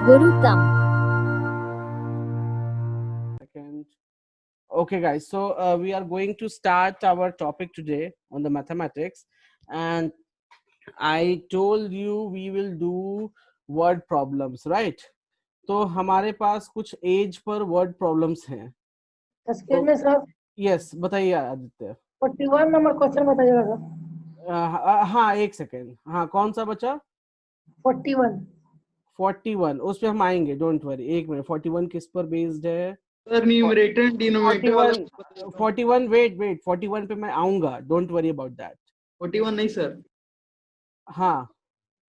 Gurukam. Second. Okay, guys. So we are going to start our topic today on the mathematics, and I told you we will do word problems, right? तो हमारे पास कुछ as per word problems हैं. Screen में sir yes, बताइए Aditya. 41 number question बताइएगा sir. हाँ, एक second. हाँ, कौन सा बचा? 41 41. उस पे हम आएंगे, डोंट वरी. एक मिनट. 41 किस पर बेस्ड है? सर न्यूमरेटर एंड डिनोमिनेटर वाला 41 वेट 41 पे मैं आऊंगा, डोंट वरी अबाउट दैट. 41 नहीं सर, हाँ,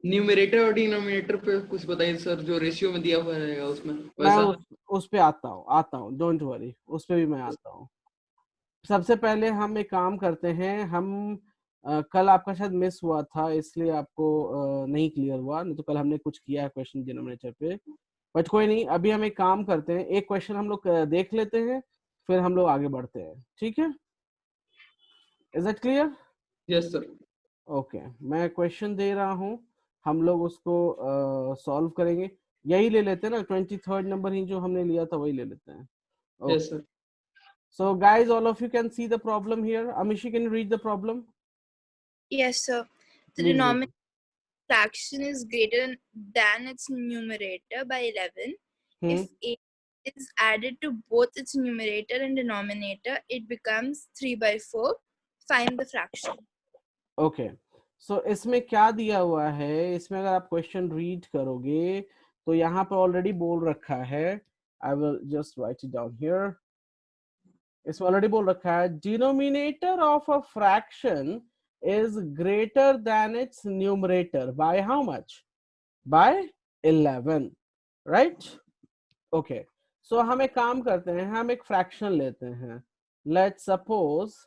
न्यूमरेटर और डिनोमिनेटर पे कुछ बताइए सर, जो रेशियो में दिया हुआ रहेगा उसमें मैं वैसा. उस पे आता हूँ, डोंट वरी. उस पे भी मैं आता हूँ. सबसे पहले हम एक काम करते हैं. हम कल आपका शायद मिस हुआ था, इसलिए आपको नहीं क्लियर हुआ. नहीं तो कल हमने कुछ किया है क्वेश्चन डिनोमिनेटर पे, बट कोई नहीं. अभी हम एक काम करते हैं, एक क्वेश्चन हम लोग देख लेते हैं, फिर हम लोग आगे बढ़ते हैं. ठीक है? Is it clear? Yes sir. Okay, मैं क्वेश्चन दे रहा हूँ, हम लोग उसको सॉल्व करेंगे. यही ले लेते हैं ना, 23rd नंबर ही जो हमने लिया था वही ले लेते हैं. Yes sir. So guys, all of you can see the problem here. Amishi, can you read the problem? Yes, sir. The Please read. denominator fraction is greater than its numerator by 11. If 8 is added to both its numerator and denominator, it becomes 3 by 4. Find the fraction. Okay. So इसमें क्या दिया हुआ है? इसमें अगर आप question read करोगे तो यहाँ पे ऑलरेडी बोल रखा है. I will just write it down here. इसमें ऑलरेडी बोल रखा है denominator of a fraction is greater than its numerator by how much? By 11, right? Okay. So हम एक काम करते हैं, हम एक फ्रैक्शन लेते हैं. Let's suppose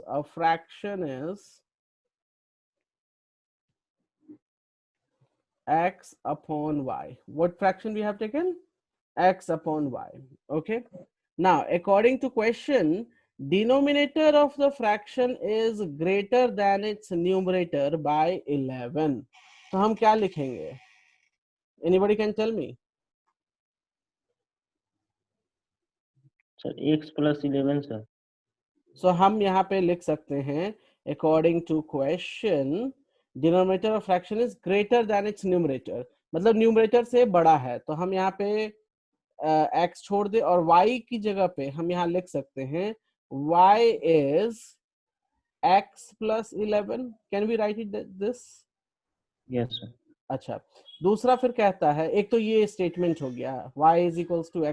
a fraction is x upon y. What fraction we have taken? X upon y. Okay. Now, according to question, denominator of the fraction is greater than its numerator by 11. तो हम क्या लिखेंगे? Anybody can tell me? Sir x + 11 sir. So हम यहाँ पे लिख सकते हैं according to question denominator of fraction is greater than its numerator, मतलब न्यूमरेटर से बड़ा है. तो हम यहाँ पे x छोड़ दे और y की जगह पे हम यहाँ लिख सकते हैं y is x + 11. Can we write it this? Yes sir. अच्छा, दूसरा फिर कहता है, एक तो ये स्टेटमेंट हो गया y =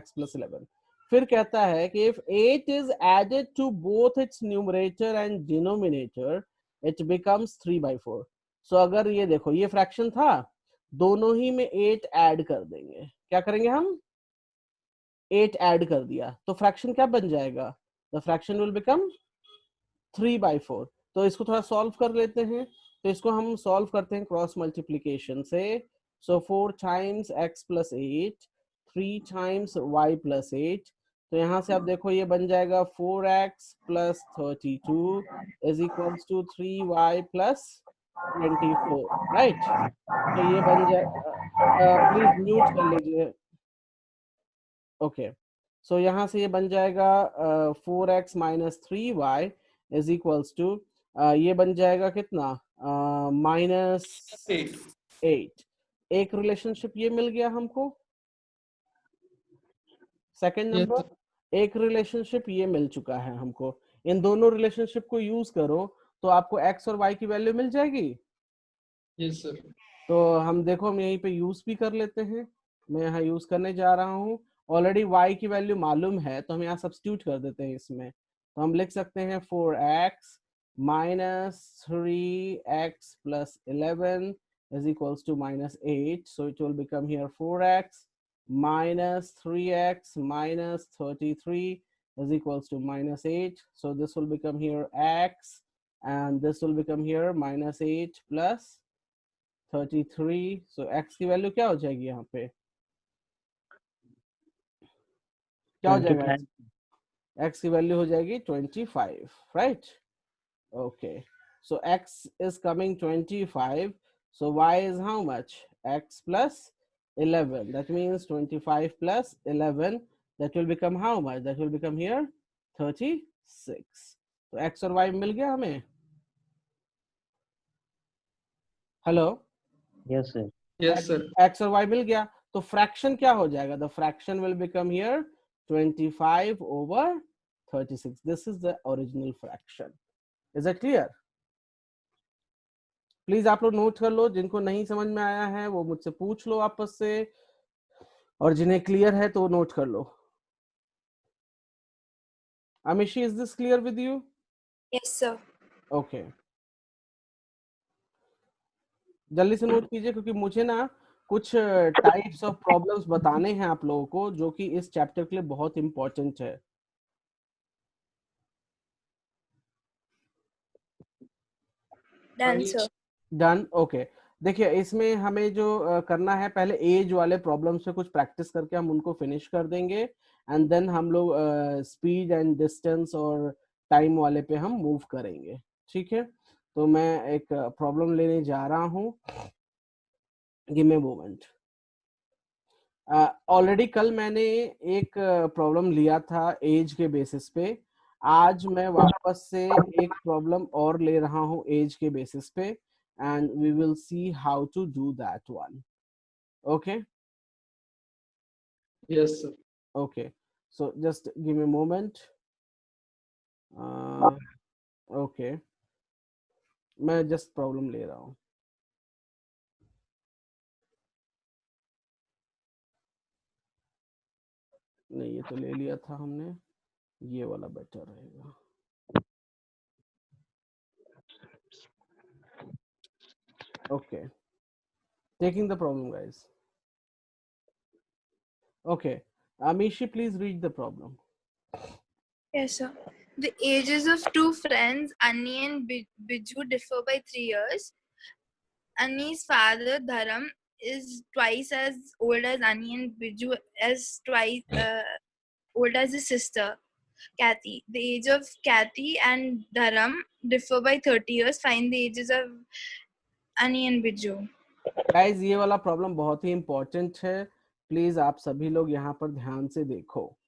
x + 11. फिर कहता है कि if 8 is added to both its numerator and denominator, it becomes 3 by 4. So अगर ये देखो, ये फ्रैक्शन था, दोनों ही में 8 ऐड कर देंगे. क्या करेंगे हम? 8 ऐड कर दिया तो फ्रैक्शन क्या बन जाएगा? The fraction will become 3 by 4. तो इसको थोड़ा सॉल्व कर लेते हैं. तो इसको हम सॉल्व करते हैं क्रॉस मल्टीप्लिकेशन से. सो 4 times x + 8, 3 times y + 8. तो यहाँ से आप देखो ये बन जाएगा 4x + 32 = 3y + 24, राइट? तो ये बन जाएगा, प्लीज म्यूट कर लीजिए. ओके, सो यहाँ से ये बन जाएगा 4x - 3y = ये बन जाएगा कितना? -8. एक रिलेशनशिप ये मिल गया हमको. सेकंड नंबर, एक रिलेशनशिप ये मिल चुका है हमको. इन दोनों रिलेशनशिप को यूज करो तो आपको x और y की वैल्यू मिल जाएगी. Yes sir. तो हम देखो, हम यहीं पे यूज भी कर लेते हैं. मैं यहाँ यूज करने जा रहा हूँ. ऑलरेडी y की वैल्यू मालूम है तो हम यहाँ सब्स्टिट्यूट कर देते हैं इसमें. तो हम लिख सकते हैं 4x - 3x + 11 = -8. So it will become here 4x - 3x - 33 = -8. So this will become here x, and this will become here -8 + 33. So x की वैल्यू क्या हो जाएगी यहाँ पे? क्या हो जाएगा? x की वैल्यू हो जाएगी 25, right? Okay, so x is coming 25. So y is how much? X plus 11. That means 25 plus 11. That will become how much? That will become here 36. तो x और y मिल गया हमें. Hello. Yes, sir. Yes, sir. x और y मिल गया. तो fraction क्या हो जाएगा? The fraction will become here 25 over 36. This is the original fraction. Is that clear? Please आप लोग नोट कर लो. जिनको नहीं समझ में आया है वो मुझसे पूछ लो आपस से, और जिन्हें क्लियर है तो नोट कर लो. Amishi, is this clear with you? Yes, sir. Okay. जल्दी से नोट कीजिए, क्योंकि मुझे ना कुछ टाइप्स ऑफ प्रॉब्लम्स बताने हैं आप लोगों को, जो कि इस चैप्टर के लिए बहुत इंपॉर्टेंट है. Done, sir. डन. ओके. देखिए, इसमें हमें जो करना है, पहले एज वाले प्रॉब्लम्स पे कुछ प्रैक्टिस करके हम उनको फिनिश कर देंगे, एंड देन हम लोग स्पीड एंड डिस्टेंस और टाइम वाले पे हम मूव करेंगे. ठीक है. तो मैं एक प्रॉब्लम लेने जा रहा हूँ. Give me a moment. Already कल मैंने एक प्रॉब्लम लिया था एज के बेसिस पे. आज मैं वापस से एक प्रॉब्लम और ले रहा हूँ एज के बेसिस पे, and we will see how to do that one. Okay? Yes, sir. Okay. So just give me a moment. Okay. मैं just problem ले रहा हूँ. नहीं, ये तो ले लिया था हमने. ये वाला बेटर रहेगा. Okay. Taking the problem, guys. Okay. Amishi, please read the problem. Yes, sir. The ages of two friends, Annie and Biju, differ by 3 years. Annie's father, Dharam, is twice as old as Annie, and Biju is twice old as his sister, Kathy. The age of Kathy and Dharam differ by 30 years. Find the ages of Annie and Biju. Guys, ये वाला problem बहुत ही important है. Please आप सभी लोग यहाँ पर ध्यान से देखो.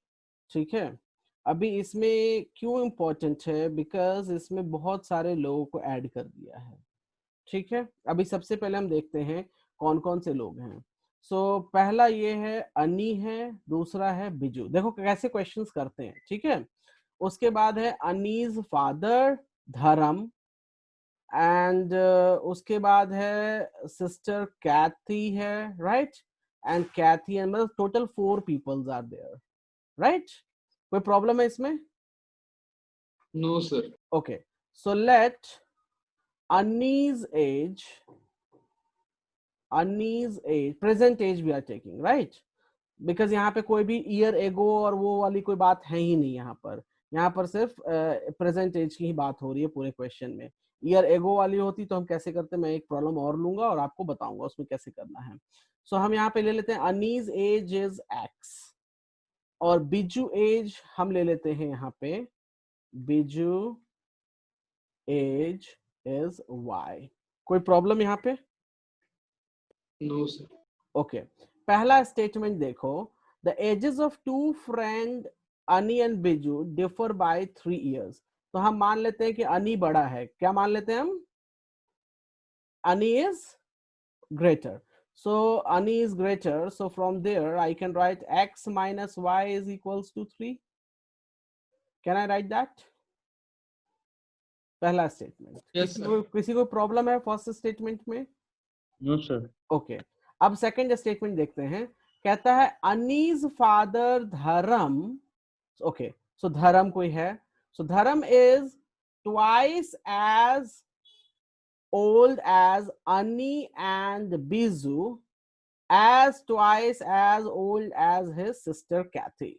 ठीक है. अभी इसमें क्यों इम्पोर्टेंट है? बिकॉज इसमें बहुत सारे लोगों को ऐड कर दिया है. ठीक है. अभी सबसे पहले हम देखते हैं कौन कौन से लोग हैं. पहला ये है अनी है, दूसरा है बिजू. देखो कैसे क्वेश्चंस करते हैं. ठीक है. उसके बाद है अनीज फादर धर्म, एंड उसके बाद है सिस्टर कैथी है, राइट. एंड कैथी एंड मतलब total 4 peoples are there, right. कोई प्रॉब्लम है इसमें? No, sir. Okay, so let Annie's age, present age we are taking, right? Because यहाँ पे कोई भी ईयर एगो और वो वाली कोई बात है ही नहीं. यहाँ पर सिर्फ प्रेजेंट एज की ही बात हो रही है पूरे क्वेश्चन में. ईयर एगो वाली होती तो हम कैसे करते, मैं एक प्रॉब्लम और लूंगा और आपको बताऊंगा उसमें कैसे करना है. सो हम यहाँ पे ले लेते हैं अनीज एज इज एक्स, और बिजू एज हम ले लेते हैं यहाँ पे, बिजू एज इज y. कोई प्रॉब्लम यहाँ पे? No, sir. ओके. पहला स्टेटमेंट देखो, the ages of two friend Ani and Biju differ by 3 years. तो हम मान लेते हैं कि अनी बड़ा है. क्या मान लेते हैं हम? अनी is greater. So Ani is greater. So from there I can write x minus y is equals to 3. Can I write that? पहला स्टेटमेंट. Yes, sir. किसी को प्रॉब्लम है फर्स्ट स्टेटमेंट में? No, sir. ओके. अब second statement देखते हैं. कहता है अनीज फादर धर्म. ओके. सो धर्म कोई है. So Dharam is twice as old as Ani and Bizu, as twice as old as his sister Kathy.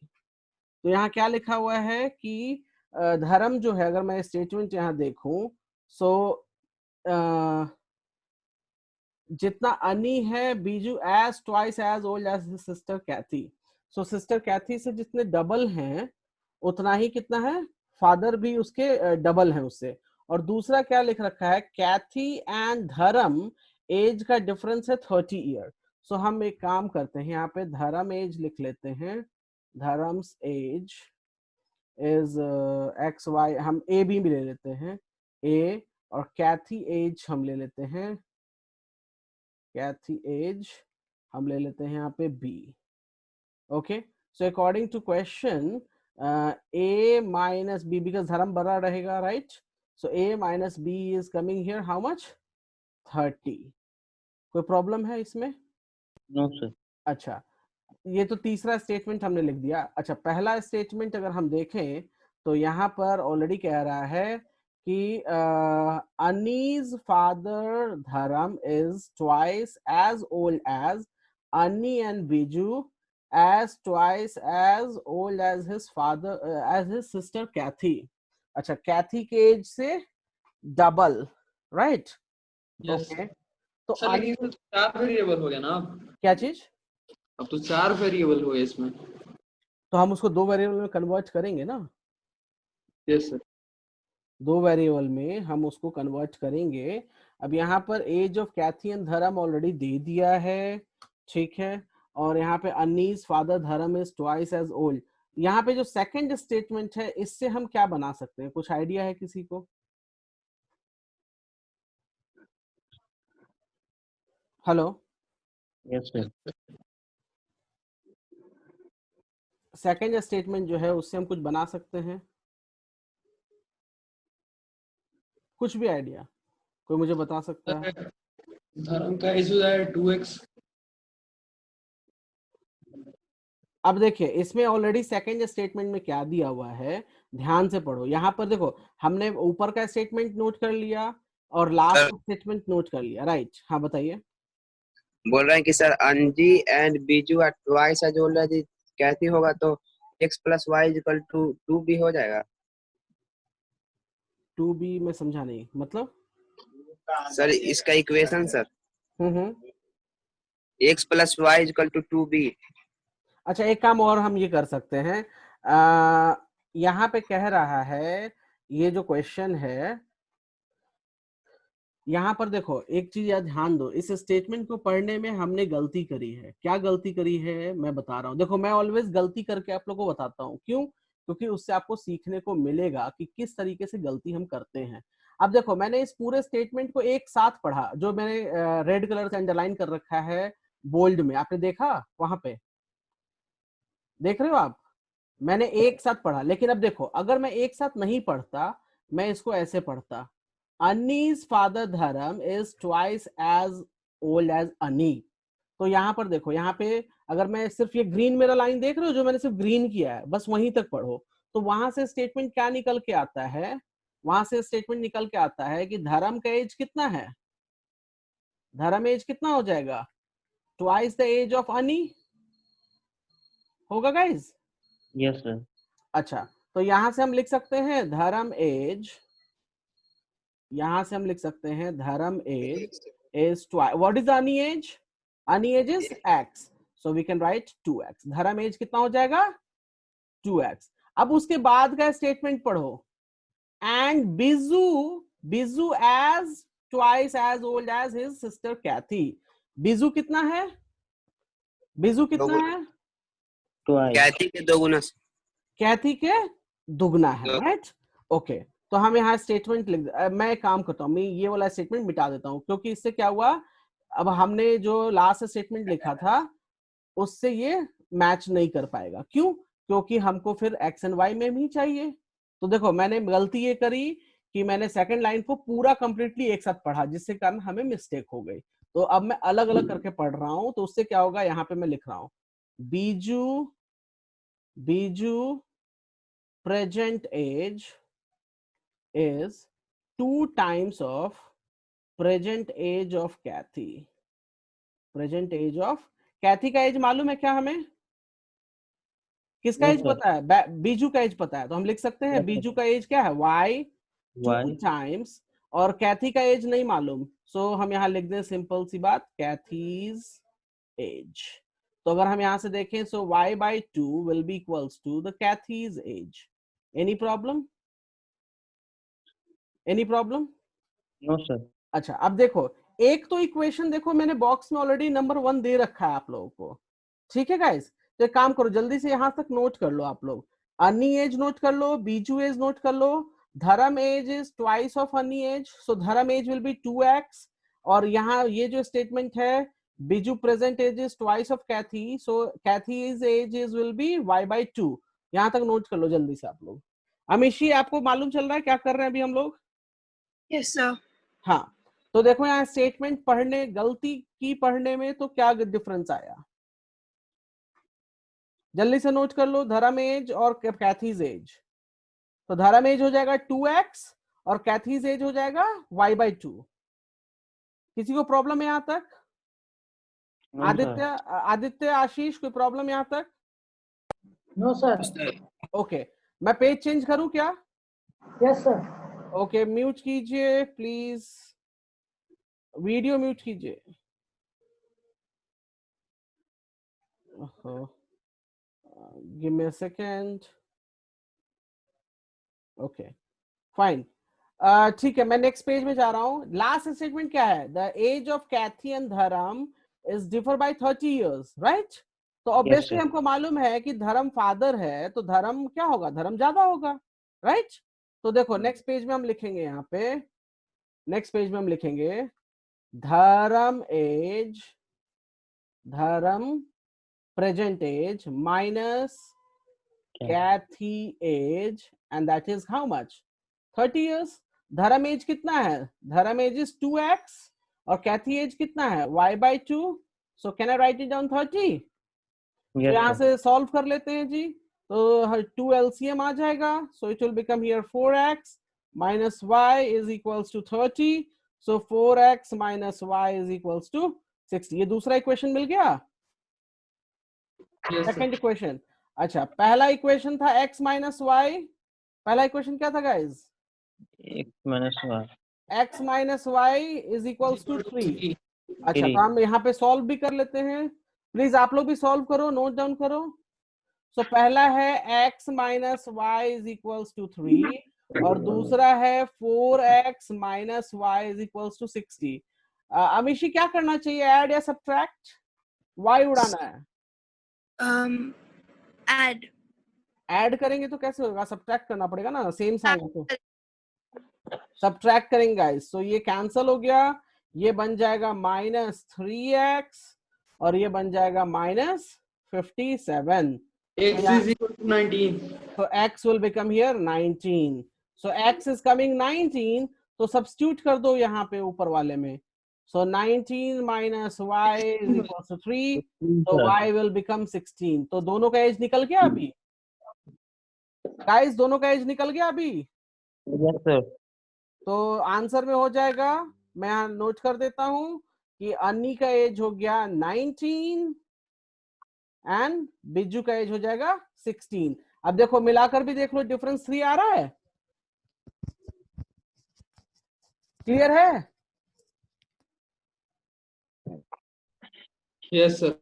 तो यहाँ क्या लिखा हुआ है कि धर्म जो है, अगर मैं स्टेटमेंट यहाँ देखूं, जितना अनी है, Biju as twice as old as his sister Cathy. So sister Cathy से जितने डबल हैं उतना ही कितना है, फादर भी उसके डबल है उससे. और दूसरा क्या लिख रखा है, कैथी एंड धर्म एज का डिफरेंस है 30 ईयर। सो हम एक काम करते हैं, यहाँ पे धर्म एज लिख लेते हैं। धर्म्स एज इज एक्स वाई, हम ए बी भी ले लेते हैं, ए, और कैथी एज हम ले लेते हैं, कैथी एज हम ले लेते हैं यहाँ पे B. Okay, so according to question a minus b, because Dharam बड़ा रहेगा, right? So a minus b is coming here how much? 30। कोई प्रॉब्लम है इसमें? No sir. अच्छा, ये तो तीसरा स्टेटमेंट हमने लिख दिया। अच्छा, पहला स्टेटमेंट अगर हम देखें तो यहाँ पर ऑलरेडी कह रहा है कि Ani's father Dharam is twice as old as Ani and Biju, as twice as old as his father, as his sister Kathy। अच्छा, कैथी के एज से डबल, राइट? ओके, तो सर लेकिन तो 4 वेरिएबल हो गया ना अब? क्या चीज? अब तो 4 वेरिएबल हो गए इसमें। तो हम उसको 2 वेरिएबल में कन्वर्ट करेंगे ना। Yes sir. 2 वेरिएबल में हम उसको कन्वर्ट करेंगे। अब यहाँ पर एज ऑफ कैथी एंड धर्म ऑलरेडी दे दिया है, ठीक है, और यहाँ पे Anees father Dharam is twice as old. यहाँ पे जो सेकंड स्टेटमेंट है, इससे हम क्या बना सकते हैं? कुछ आइडिया है किसी को? Hello? Yes sir. Second statement जो है उससे हम कुछ बना सकते हैं? कुछ भी आइडिया कोई मुझे बता सकता है? धर्म का एज हो जाए 2x। अब देखिए, इसमें ऑलरेडी सेकंड स्टेटमेंट में क्या दिया हुआ है, ध्यान से पढ़ो। यहाँ पर देखो, हमने ऊपर का स्टेटमेंट नोट कर लिया और लास्ट स्टेटमेंट नोट कर लिया, राइट? हाँ बताइए। बोल रहे हैं कि sir Anji and Biju are twice as old as Cathy होगा तो x + y = 2b हो जाएगा। 2b में समझा नहीं, मतलब? सर इसका equation sir x + y = 2b। अच्छा, एक काम और हम ये कर सकते हैं, यहाँ पे कह रहा है, ये जो क्वेश्चन है यहाँ पर देखो, एक चीज याद ध्यान दो, इस स्टेटमेंट को पढ़ने में हमने गलती करी है। क्या गलती करी है मैं बता रहा हूँ। देखो, मैं ऑलवेज गलती करके आप लोगों को बताता हूँ, क्यों? क्योंकि उससे आपको सीखने को मिलेगा कि किस तरीके से गलती हम करते हैं। अब देखो, मैंने इस पूरे स्टेटमेंट को एक साथ पढ़ा, जो मैंने रेड कलर से अंडरलाइन कर रखा है बोल्ड में, आपने देखा? वहां पे देख रहे हो आप? मैंने एक साथ पढ़ा। लेकिन अब देखो, अगर मैं एक साथ नहीं पढ़ता, मैं इसको ऐसे पढ़ता, Annie's father Dharam is twice as old as Annie। तो यहाँ पर देखो, यहाँ पे अगर मैं सिर्फ ये ग्रीन मेरा लाइन देख रहे हो, जो मैंने सिर्फ ग्रीन किया है, बस वहीं तक पढ़ो, तो वहां से स्टेटमेंट क्या निकल के आता है? वहां से स्टेटमेंट निकल के आता है कि धर्म का एज कितना है? धर्म एज कितना हो जाएगा? ट्वाइस द एज ऑफ अनी होगा गाइज? Yes sir. अच्छा, तो यहां से हम लिख सकते हैं धर्म एज, यहां से हम लिख सकते हैं धर्म as is twice. What is any age? Any age is x. So we can write 2x. धर्म एज कितना हो जाएगा? 2x. अब उसके बाद का स्टेटमेंट पढ़ो, and Biju as twice as old as his sister Kathy। Biju कितना है? बिजू कितना है? कैथी के 2 गुना। कैथी के दुगना है, राइट? ओके, तो हम यहाँ स्टेटमेंट लिख, मैं एक काम करता हूँ, मैं ये वाला स्टेटमेंट मिटा देता हूँ, क्योंकि इससे क्या हुआ, अब हमने जो लास्ट स्टेटमेंट लिखा था उससे ये मैच नहीं कर पाएगा। क्यों? क्योंकि हमको फिर एक्स एंड वाई में भी चाहिए। तो देखो, मैंने गलती ये करी कि मैंने सेकंड लाइन को पूरा कंप्लीटली एक साथ पढ़ा, जिससे कारण हमें मिस्टेक हो गई। तो अब मैं अलग अलग करके पढ़ रहा हूँ, तो उससे क्या होगा, यहाँ पे मैं लिख रहा हूँ Biju present age is 2 times of present age of Kathy। present age of Kathy का एज मालूम है क्या हमें? किसका एज पता है? बीजू का एज पता है, तो हम लिख सकते हैं बीजू का एज क्या है? y 2 times, और कैथी का एज नहीं मालूम, सो हम यहाँ लिख दें सिंपल सी बात, कैथीज एज। तो अगर हम यहाँ से देखें, सो y/2 will be equals to the Kathy's age। Any problem? Any problem? No sir. अच्छा, अब देखो, एक तो इक्वेशन देखो मैंने बॉक्स में ऑलरेडी नंबर 1 दे रखा है आप लोगों को, ठीक है गाइस। तो एक काम करो जल्दी से यहां तक नोट कर लो आप लोग। अन्नी एज नोट कर लो, बीजू एज नोट कर लो। धर्म एज इज ट्वाइस ऑफ अन्नी एज, सो धर्म एज विल बी 2x। और यहाँ ये जो स्टेटमेंट है, Biju present age is twice of Kathy, so Kathy is age is will be y/2। यहाँ तक नोट कर लो जल्दी से आप लोग। अमीशी आपको मालूम चल रहा है क्या कर रहे हैं अभी हम लोग? Yes, sir. हाँ, तो देखो यहाँ स्टेटमेंट पढ़ने, गलती की पढ़ने में तो क्या डिफरेंस आया, जल्दी से नोट कर लो। धर्म एज और कैथीज एज, तो धर्म एज हो जाएगा 2x और कैथीज एज हो जाएगा y/2। किसी को प्रॉब्लम है यहाँ तक? No, Aditya, sir. आदित्य, आशीष, कोई प्रॉब्लम यहाँ तक? No sir. ओके, मैं पेज चेंज करूं क्या? Yes sir. ओके, म्यूट कीजिए प्लीज, वीडियो म्यूट कीजिए। Give me a second. Okay fine, ठीक है, मैं नेक्स्ट पेज में जा रहा हूँ। लास्ट स्टेटमेंट क्या है? The age of Cathy and Dharam is differ by 30 years, right? तो ऑब्वियसली sir. हमको मालूम है कि धर्म फादर है, तो धर्म क्या होगा? धर्म ज्यादा होगा, राइट? तो देखो नेक्स्ट पेज में हम लिखेंगे, यहाँ पे नेक्स्ट पेज में हम लिखेंगे Dharam age, Dharam present age minus Kathy age, and that is how much? 30 years। Dharam age कितना है? धर्म एज इज 2x और कैथी एज कितना है? y/2। So can I right it down 30? तो Yes, यहाँ sir. से सॉल्व कर लेते हैं जी, तो 2 LCM आ जाएगा, so it will become here 4x minus y is equals to 30, so 4x minus y is equals to 60। ये दूसरा इक्वेशन मिल गया। Yes, sir. सेकंड इक्वेशन, अच्छा पहला इक्वेशन था x minus y, पहला इक्वेशन क्या था guys? X minus y. x minus y is equals to 3। Three. अच्छा, तो हम यहाँ पे सॉल्व भी कर लेते हैं, प्लीज आप लोग भी सॉल्व करो, नोट डाउन करो। सो पहला है x minus y is equals to 3 और दूसरा है 4x minus y is equals to 60। Amishi क्या करना चाहिए, ऐड या सब्ट्रैक्ट? y उड़ाना है। Add. ऐड करेंगे तो कैसे होगा? सब्ट्रैक्ट करना पड़ेगा ना, सेम साइन है तो सब्ट्रैक्ट करेंगे गाइस। सो ये कैंसल हो गया, ये बन जाएगा -3x और ये बन जाएगा -57। X is equal to 19. So x will become here 19. So x is coming 19, तो substitute कर दो यहाँ पे ऊपर वाले में। So 19 minus y is equals to 3, so y will become 16। तो दोनों का एज निकल गया अभी गाइस, दोनों का एज निकल गया अभी। Yes, sir. तो आंसर में हो जाएगा, मैं यहाँ नोट कर देता हूँ कि अन्नी का एज हो गया 19 एंड बिज्जू का एज हो जाएगा 16। अब देखो मिलाकर भी देख लो, डिफरेंस 3 आ रहा है, क्लियर है? Yes, sir.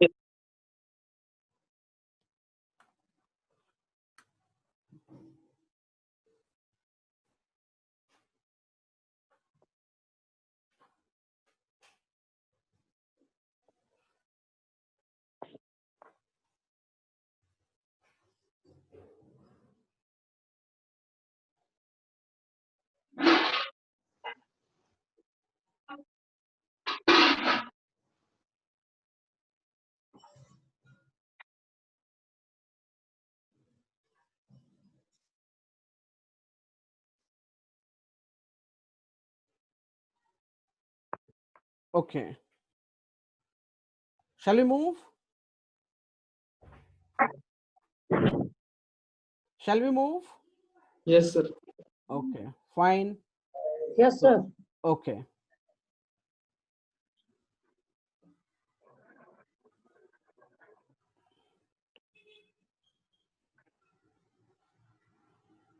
Okay. Shall we move? Shall we move? Yes, sir. Okay, fine. Yes sir. Okay.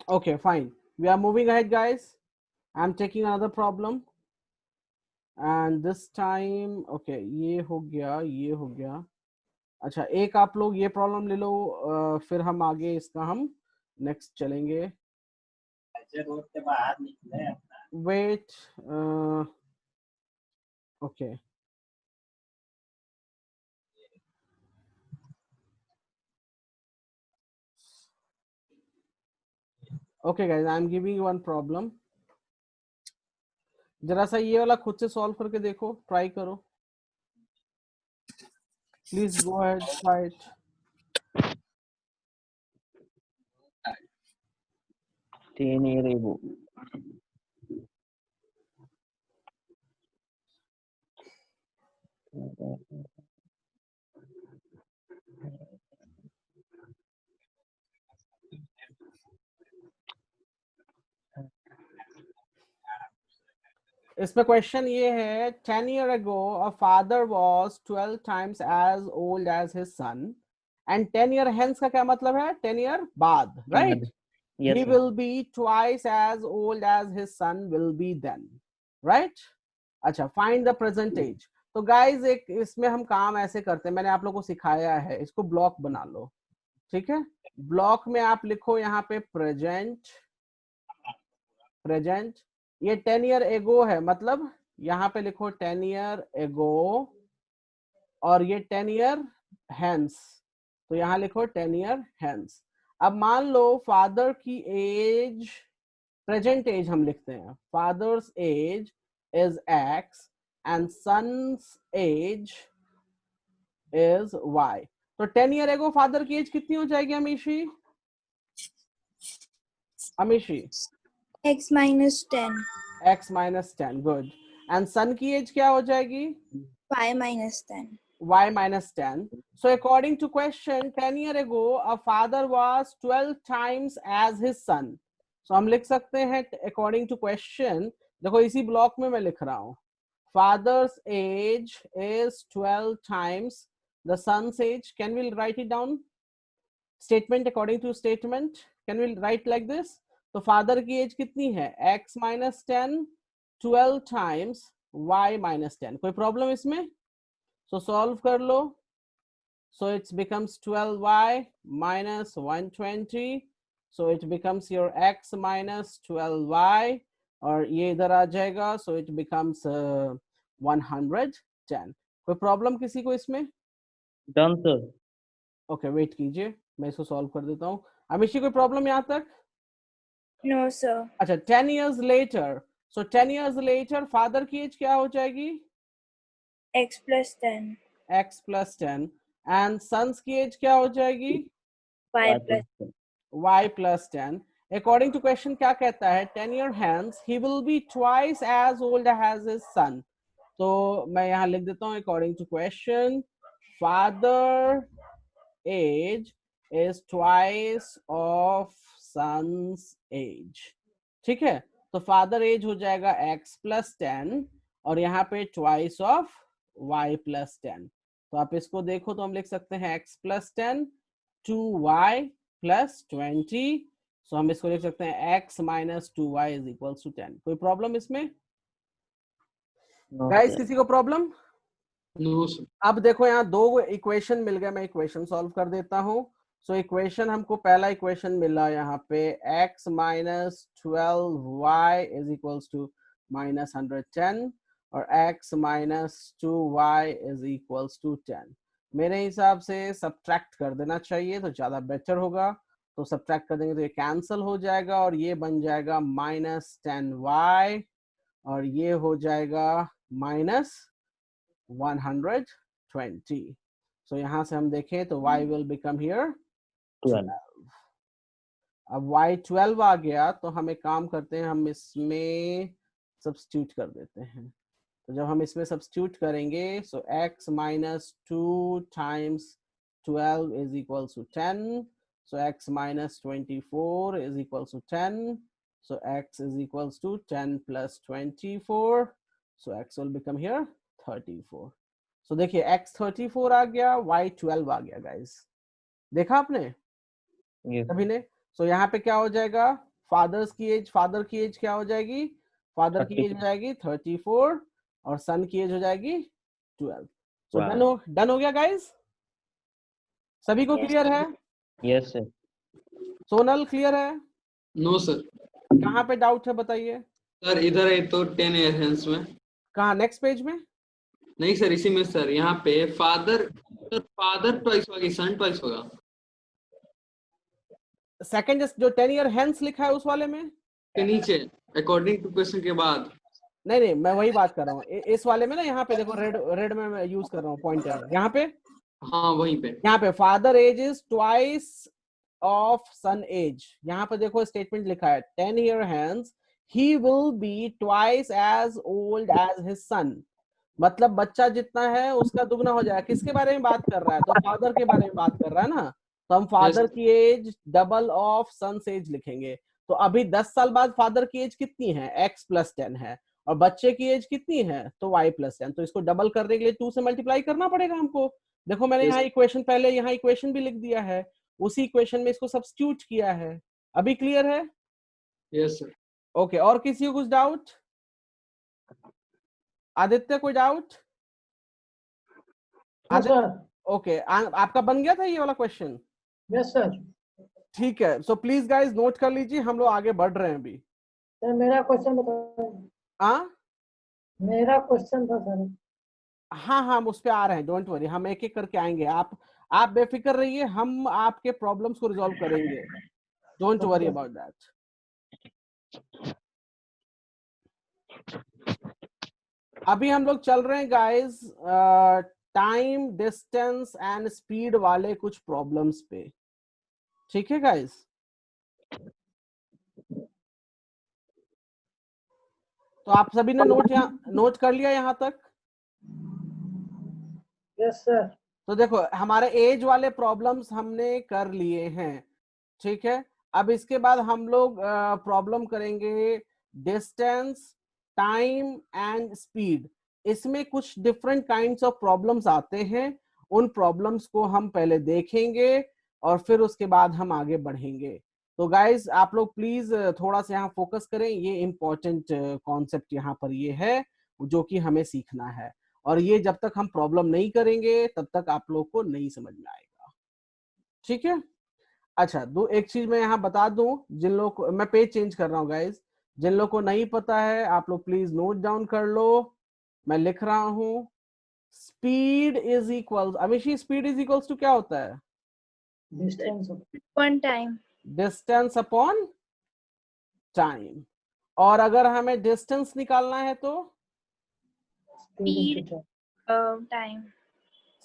Okay, fine. We are moving ahead, guys. I'm taking another problem. And this time, okay, ये हो गया, ये हो गया। अच्छा, एक आप लोग ये प्रॉब्लम ले लो, फिर हम आगे इसका हम नेक्स्ट चलेंगे। रोड के बाहर निकले। Wait, Okay. Okay guys, I am giving you one problem. जरा सा ये वाला खुद से सॉल्व करके देखो, ट्राई करो. Please go ahead, try it. Ten-year ago. इसमें क्वेश्चन ये है 10 years ago a father was 12 times as old as his son and 10 year hence का क्या मतलब है? 10 year बाद, right? Yes, He sir. will be twice as old as his son will be then, right? अच्छा, find the present age. तो guys एक इसमें हम काम ऐसे करते हैं, मैंने आप लोगों को सिखाया है, इसको ब्लॉक बना लो, ठीक है? ब्लॉक में आप लिखो यहाँ पे प्रेजेंट, ये 10 year ago है, मतलब यहाँ पे लिखो 10 year ago और ये 10 year hence, तो यहाँ लिखो 10 year hence. अब मान लो फादर की एज, प्रेजेंट एज हम लिखते हैं, father's age is x and son's age is y. तो 10 year ago फादर की एज कितनी हो जाएगी Amishi? X minus 10. x minus 10, good. And son की एज क्या हो जाएगी? Y minus 10. y minus 10. So according to question, 10 years ago a father was 12 times as his son. So हम लिख सकते हैं according to question, देखो इसी ब्लॉक में मैं लिख रहा हूँ, father's age is 12 times the son's age. Can we write it down? Statement according to statement, can we write like this? तो father की एज कितनी है? x minus 10 12 times y minus 10. कोई प्रॉब्लम इसमें? So solve कर लो. So it becomes 12y minus 120. So it becomes your x minus 12y और ये इधर आ जाएगा. So it becomes 110. कोई प्रॉब्लम किसी को इसमें? Done, sir. Okay, वेट कीजिए, मैं इसको सॉल्व कर देता हूँ. अमिशी कोई प्रॉब्लम यहाँ तक? No, sir. अच्छा, 10 years later. So 10 years later father की एज क्या हो जाएगी? X plus 10. x plus 10 and sons की एज क्या हो जाएगी? Y plus 10. y plus 10. According to question क्या कहता है? 10 year hence he will be twice as old as his son. तो मैं यहाँ लिख देता हूँ according to question, father age is twice of son's age. ठीक है, तो फादर एज हो जाएगा x plus 10 और यहाँ पे twice of y plus 10. तो आप इसको देखो तो हम लिख सकते हैं x plus 10 2y plus 20. सो हम इसको लिख सकते हैं x minus 2y is equals to 10. कोई प्रॉब्लम इसमें? No, guys sir. किसी को प्रॉब्लम? No sir. अब देखो यहाँ दो इक्वेशन मिल गए, मैं इक्वेशन सॉल्व कर देता हूँ. सो इक्वेशन हमको पहला इक्वेशन मिला यहाँ पे x minus 12y is equals to minus 110 और x minus 2y is equals to 10. मेरे हिसाब से सब्ट्रैक्ट कर देना चाहिए तो ज्यादा बेटर होगा. तो सब्ट्रैक्ट कर देंगे तो ये कैंसिल हो जाएगा और ये बन जाएगा minus 10y और ये हो जाएगा minus 120. So यहाँ से हम देखें तो y will become here 12. अब y 12 आ गया तो हम एक काम करते हैं, हम इसमें सब्स्टिट्यूट कर देते हैं. तो जब हम इसमें सब्स्टिट्यूट करेंगे so x minus 2 times 12 is equals to 10. So x minus 24 is equals to 10. So x is equals to 10 plus 24. So x will become here 34. So देखिए x 34 आ गया, y 12 आ गया गाइस. देखा आपने Yes. सभी ने? So यहाँ पे क्या हो जाएगा? फादर की एज क्या हो जाएगी? फादर की एज हो जाएगी 34 और सन की एज हो जाएगी 12. So Wow. डन हो गया गाइस? सभी को Yes. क्लियर है? Yes, sir. सोनल क्लियर है? No sir. कहाँ पे डाउट है बताइए? सर इधर है तो 10 ईयर हेंस में। कहाँ? नेक्स्ट पेज में? नहीं सर, इसी में सर यहाँ पे फादर ट्वाइस होगा कि सन ट्वाइस होगा? सेकंड जो 10 ईयर हेंस लिखा है उस वाले में के नीचे अकॉर्डिंग टू क्वेश्चन के बाद। नहीं, मैं वही बात कर रहा हूँ। इस वाले में ना, यहाँ पे देखो, रेड में मैं यूज कर रहा हूँ पॉइंटर, यहाँ पे हाँ वहीं पे। यहाँ पे father age is twice of son age. यहाँ पे देखो स्टेटमेंट लिखा है 10 year hence he will be twice as old as his son. मतलब बच्चा जितना है उसका दुगना हो जाएगा। किसके बारे में बात कर रहा है? तो फादर के बारे में बात कर रहा है ना। तो हम फादर Yes. की age double of sons age लिखेंगे। तो अभी 10 साल बाद फादर की एज कितनी है? x + 10 है। और बच्चे की एज कितनी है? तो y + 10। तो इसको डबल करने के लिए 2 से मल्टीप्लाई करना पड़ेगा हमको। देखो मैंने Yes. यहाँ इक्वेशन, पहले यहाँ इक्वेशन भी लिख दिया है, उसी इक्वेशन में इसको सब्स्टिट्यूट किया है। अभी क्लियर है? Yes sir. ओके, और किसी को कुछ डाउट? आदित्य कोई डाउट? हाँ सर। ओके, आपका बन गया था ये वाला क्वेश्चन? Yes sir. ठीक है, सो प्लीज गाइस नोट कर लीजिए, हम लोग आगे बढ़ रहे हैं अभी। सर मेरा क्वेश्चन बताओ। हाँ मेरा क्वेश्चन था सर। हाँ, हम उस पे आ रहे हैं, डोंट वरी, हम एक एक करके आएंगे। आप बेफिक्र रहिए, हम आपके प्रॉब्लम्स को रिजॉल्व करेंगे, डोंट वरी अबाउट दैट। अभी हम लोग चल रहे हैं guys time, distance and speed वाले कुछ प्रॉब्लम्स पे। ठीक है गाइस? तो आप सभी ने नोट कर लिया यहाँ तक? Yes sir. तो देखो हमारे एज वाले प्रॉब्लम्स हमने कर लिए हैं, ठीक है। अब इसके बाद हम लोग प्रॉब्लम करेंगे डिस्टेंस, टाइम एंड स्पीड। इसमें कुछ डिफरेंट काइंड्स ऑफ प्रॉब्लम्स आते हैं, उन प्रॉब्लम्स को हम पहले देखेंगे और फिर उसके बाद हम आगे बढ़ेंगे। तो गाइज आप लोग प्लीज थोड़ा सा यहाँ फोकस करें, ये इंपॉर्टेंट कॉन्सेप्ट यहाँ पर ये है जो कि हमें सीखना है, और ये जब तक हम प्रॉब्लम नहीं करेंगे तब तक आप लोग को नहीं समझ में आएगा। ठीक है? अच्छा, एक चीज मैं यहाँ बता दूं, जिन लोग को, मैं पेज चेंज कर रहा हूँ गाइज, जिन लोग को नहीं पता है आप लोग प्लीज नोट डाउन कर लो। मैं लिख रहा हूं speed is equal, Amishi speed is equals to क्या होता है? Distance One time. Distance upon time. और अगर हमें डिस्टेंस निकालना है तो Speed. Time.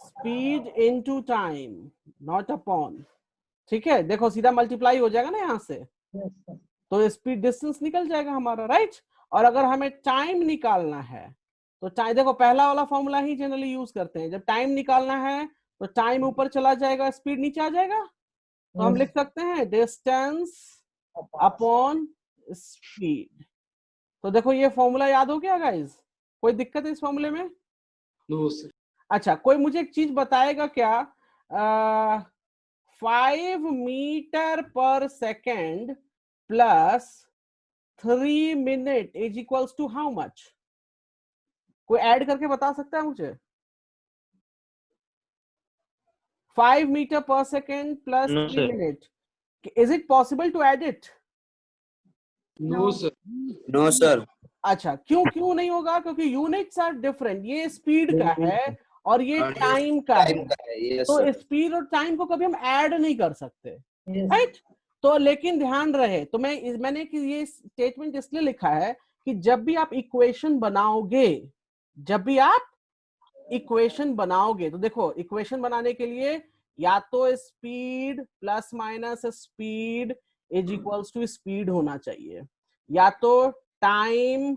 Speed into time, not upon. ठीक है, देखो सीधा मल्टीप्लाई हो जाएगा ना यहाँ से, यस सर। तो स्पीड डिस्टेंस निकल जाएगा हमारा, राइट। और अगर हमें टाइम निकालना है तो टाइम, देखो पहला वाला फॉर्मूला ही जनरली यूज करते हैं, जब टाइम निकालना है तो टाइम ऊपर चला जाएगा, स्पीड नीचे आ जाएगा। तो हम लिख सकते हैं डिस्टेंस अपॉन स्पीड। तो देखो ये फॉर्मूला याद हो गया गाइस? कोई दिक्कत है इस फॉर्मूले में? No sir. अच्छा, कोई मुझे एक चीज बताएगा क्या, 5 meter per second plus 3 minute is equals to how much? कोई ऐड करके बता सकता है मुझे? 5 meter per second plus No, 3 sir. Minute, is it possible to add it? No sir. No sir. अच्छा, क्यों नहीं होगा? क्योंकि यूनिट्स आर डिफरेंट, ये स्पीड का है और ये टाइम का है, यस तो सर। स्पीड और टाइम को कभी हम ऐड नहीं कर सकते, राइट? तो लेकिन ध्यान रहे, तो मैंने ये स्टेटमेंट इसलिए लिखा है कि जब भी आप इक्वेशन बनाओगे, तो देखो इक्वेशन बनाने के लिए या तो speed plus minus speed is equals to speed होना चाहिए, या तो time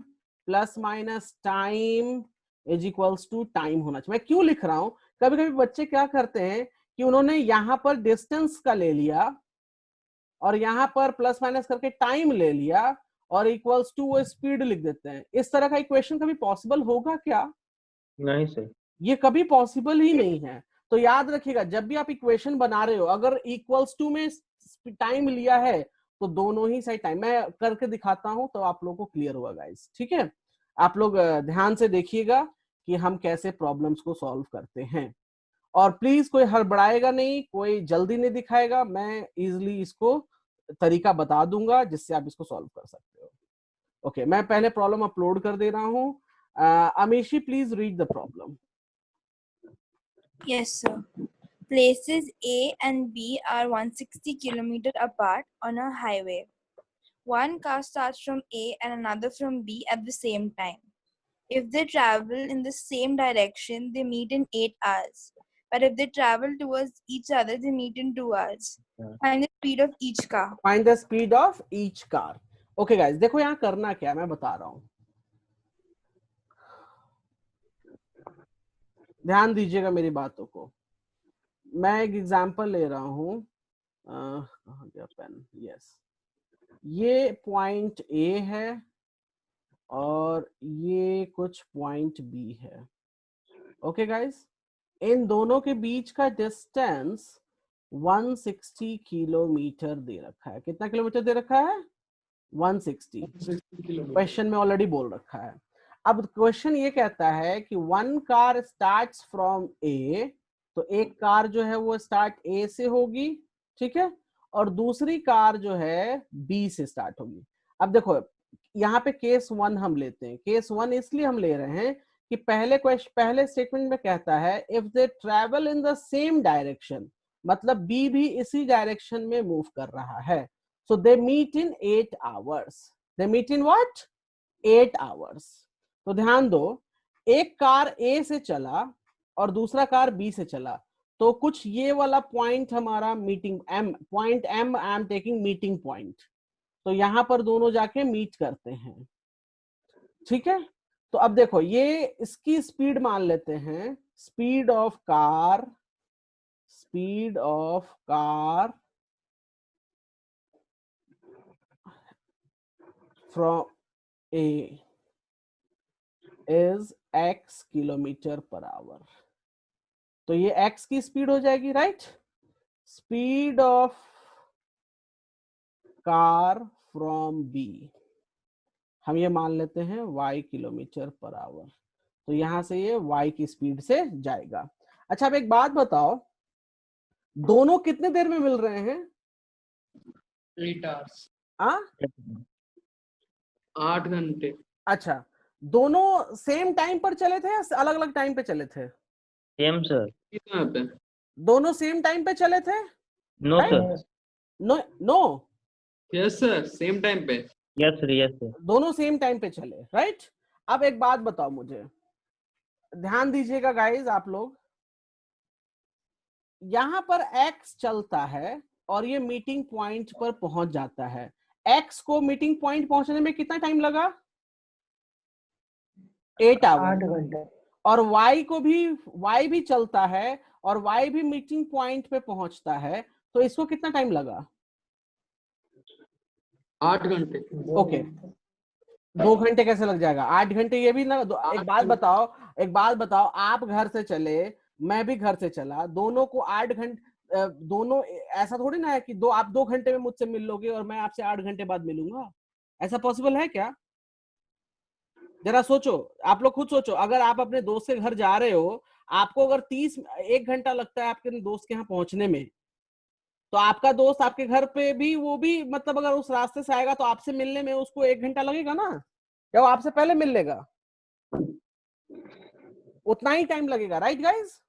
plus minus time is equals to time होना चाहिए। मैं क्यों लिख रहा हूं, कभी कभी बच्चे क्या करते हैं कि उन्होंने यहां पर डिस्टेंस का ले लिया और यहां पर प्लस माइनस करके टाइम ले लिया और इक्वल्स टू वो स्पीड लिख देते हैं। इस तरह का इक्वेशन कभी पॉसिबल होगा क्या? नहीं सर। ये कभी पॉसिबल ही नहीं है। तो याद रखिएगा, जब भी आप इक्वेशन बना रहे हो, अगर इक्वल्स टू में टाइम लिया है तो दोनों ही साइड टाइम, मैं करके दिखाता हूं तो आप लोगों को क्लियर होगा गाइस। ठीक है, आप लोग ध्यान से देखिएगा कि हम कैसे प्रॉब्लम्स को सॉल्व करते हैं, और प्लीज कोई हड़बड़ाएगा नहीं, कोई जल्दी नहीं दिखाएगा, मैं इजिली इसको तरीका बता दूंगा जिससे आप इसको सॉल्व कर सकते हो। ओके, मैं पहले प्रॉब्लम अपलोड कर दे रहा हूं। Amishi please read the problem. Yes, sir. Places A and B are 160 kilometers apart on a highway. One car starts from A and another from B at the same time. If they travel in the same direction, they meet in 8 hours. But if they travel towards each other, they meet in 2 hours. Find the speed of each car. Find the speed of each car. Okay guys, देखो यहाँ करना क्या है मैं बता रहा हूँ, ध्यान दीजिएगा मेरी बातों को। मैं एक एग्जांपल ले रहा हूँ, कहाँ गया पेन, यस, ये पॉइंट ए है और ये कुछ पॉइंट बी है। ओके गाइस, इन दोनों के बीच का डिस्टेंस 160 किलोमीटर दे रखा है। कितना किलोमीटर दे रखा है? 160। क्वेश्चन में ऑलरेडी बोल रखा है। अब क्वेश्चन ये कहता है कि वन कार स्टार्ट्स फ्रॉम ए, तो एक कार जो है वो स्टार्ट ए से होगी, ठीक है, और दूसरी कार जो है बी से स्टार्ट होगी। अब देखो यहाँ पे केस 1 हम लेते हैं। केस 1 इसलिए हम ले रहे हैं कि पहले स्टेटमेंट में कहता है if they travel in the same direction, मतलब बी भी इसी डायरेक्शन में मूव कर रहा है। So they meet in 8 hours. They meet in what? 8 hours. तो ध्यान दो, एक कार ए से चला और दूसरा कार बी से चला, तो कुछ ये वाला पॉइंट हमारा meeting M, point M I am taking meeting point, तो यहां पर दोनों जाके मीट करते हैं, ठीक है। तो अब देखो ये इसकी स्पीड मान लेते हैं, speed of car from A is x kilometre per our. तो ये x की स्पीड हो जाएगी, right. Speed of car from b हम ये मान लेते हैं y किलोमीटर पर आवर। तो यहां से ये y की स्पीड से जाएगा। अच्छा अब एक बात बताओ, दोनों कितने देर में मिल रहे हैं? 8 hours। 8 घंटे। अच्छा, दोनों सेम टाइम पर चले थे या अलग अलग टाइम पे चले थे? Same sir. कितना पे? दोनों सेम टाइम पे चले थे? No sir. No yes sir, same time पे। Yes sir, yes sir. दोनों सेम टाइम पे चले, राइट। अब एक बात बताओ मुझे, ध्यान दीजिएगा गाइस आप लोग, यहां पर x चलता है और ये मीटिंग पॉइंट पर पहुंच जाता है। x को मीटिंग पॉइंट पहुंचने में कितना टाइम लगा? 8 आवर। 8 घंटे। और y भी चलता है और y भी मीटिंग पॉइंट पे पहुंचता है, तो इसको कितना टाइम लगा? 8 घंटे। ओके, 2 घंटे कैसे लग जाएगा? 8 घंटे ये भी ना। एक बात बताओ, आप घर से चले, मैं भी घर से चला, दोनों को 8 घंटे, दोनों ऐसा थोड़ी ना है कि आप 2 घंटे में मुझसे मिल लोगे और मैं आपसे 8 घंटे बाद मिलूंगा। ऐसा पॉसिबल है क्या? जरा सोचो, आप लोग खुद सोचो। अगर आप अपने दोस्त के घर जा रहे हो, आपको अगर 1 घंटा लगता है आपके दोस्त के यहाँ पहुंचने में, तो आपका दोस्त आपके घर पे भी, वो भी मतलब अगर उस रास्ते से आएगा तो आपसे मिलने में उसको 1 घंटा लगेगा ना, या वो आपसे पहले मिल लेगा? उतना ही टाइम लगेगा, right guys?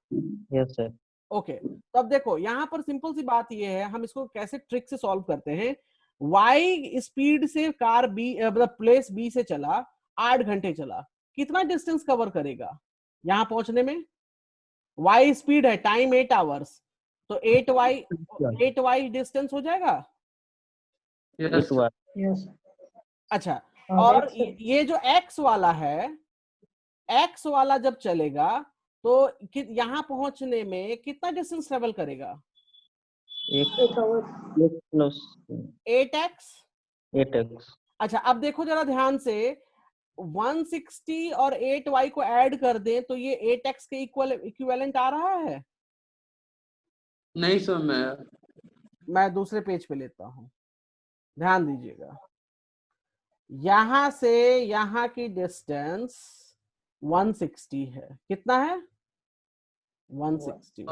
Yes sir. Okay, तो अब देखो यहाँ पर सिंपल सी बात ये है, हम इसको कैसे ट्रिक से सॉल्व करते हैं। y स्पीड से कार बी, मतलब प्लेस बी से चला, 8 घंटे चला, कितना डिस्टेंस कवर करेगा यहां पहुंचने में? y स्पीड है, टाइम 8 आवर्स, तो 8y डिस्टेंस हो जाएगा। Yes yes. अच्छा, और ये जो x वाला है, x वाला जब चलेगा तो यहां पहुंचने में कितना डिस्टेंस ट्रेवल करेगा? 1 आवर। 8x। अच्छा अब देखो जरा ध्यान से, 160 और 8y को ऐड कर दें तो ये 8x के इक्विवेलेंट आ रहा है? नहीं सर, मैं दूसरे पेज पे लेता हूं, ध्यान दीजिएगा। यहां से यहां की डिस्टेंस 160 है। कितना है? 160।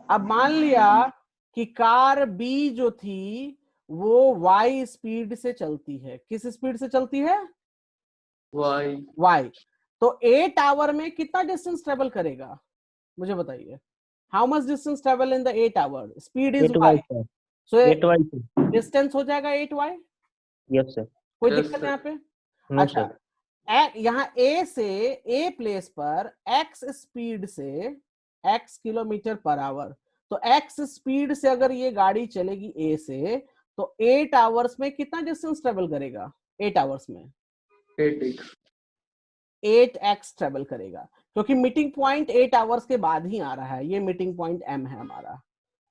अब मान लिया कि कार बी जो थी वो y स्पीड से चलती है। किस स्पीड से चलती है? y। तो 8 आवर में कितना डिस्टेंस ट्रेवल करेगा? मुझे बताइए, how much distance travel in the 8 hour, speed is 8y y, sir, so 8y sir. Distance हो जाएगा 8y। Yes sir. कोई Yes, दिक्कत sir. यहाँ पे? No अच्छा, sir. यहाँ A से A प्लेस पर x स्पीड से x किलोमीटर पर आवर, तो x स्पीड से अगर ये गाड़ी चलेगी A से, तो 8 आवर्स में कितना डिस्टेंस ट्रेवल करेगा? 8 आवर्स में 8x 8x ट्रेवल करेगा, क्योंकि मीटिंग पॉइंट 8 आवर्स के बाद ही आ रहा है, ये मीटिंग पॉइंट M है हमारा।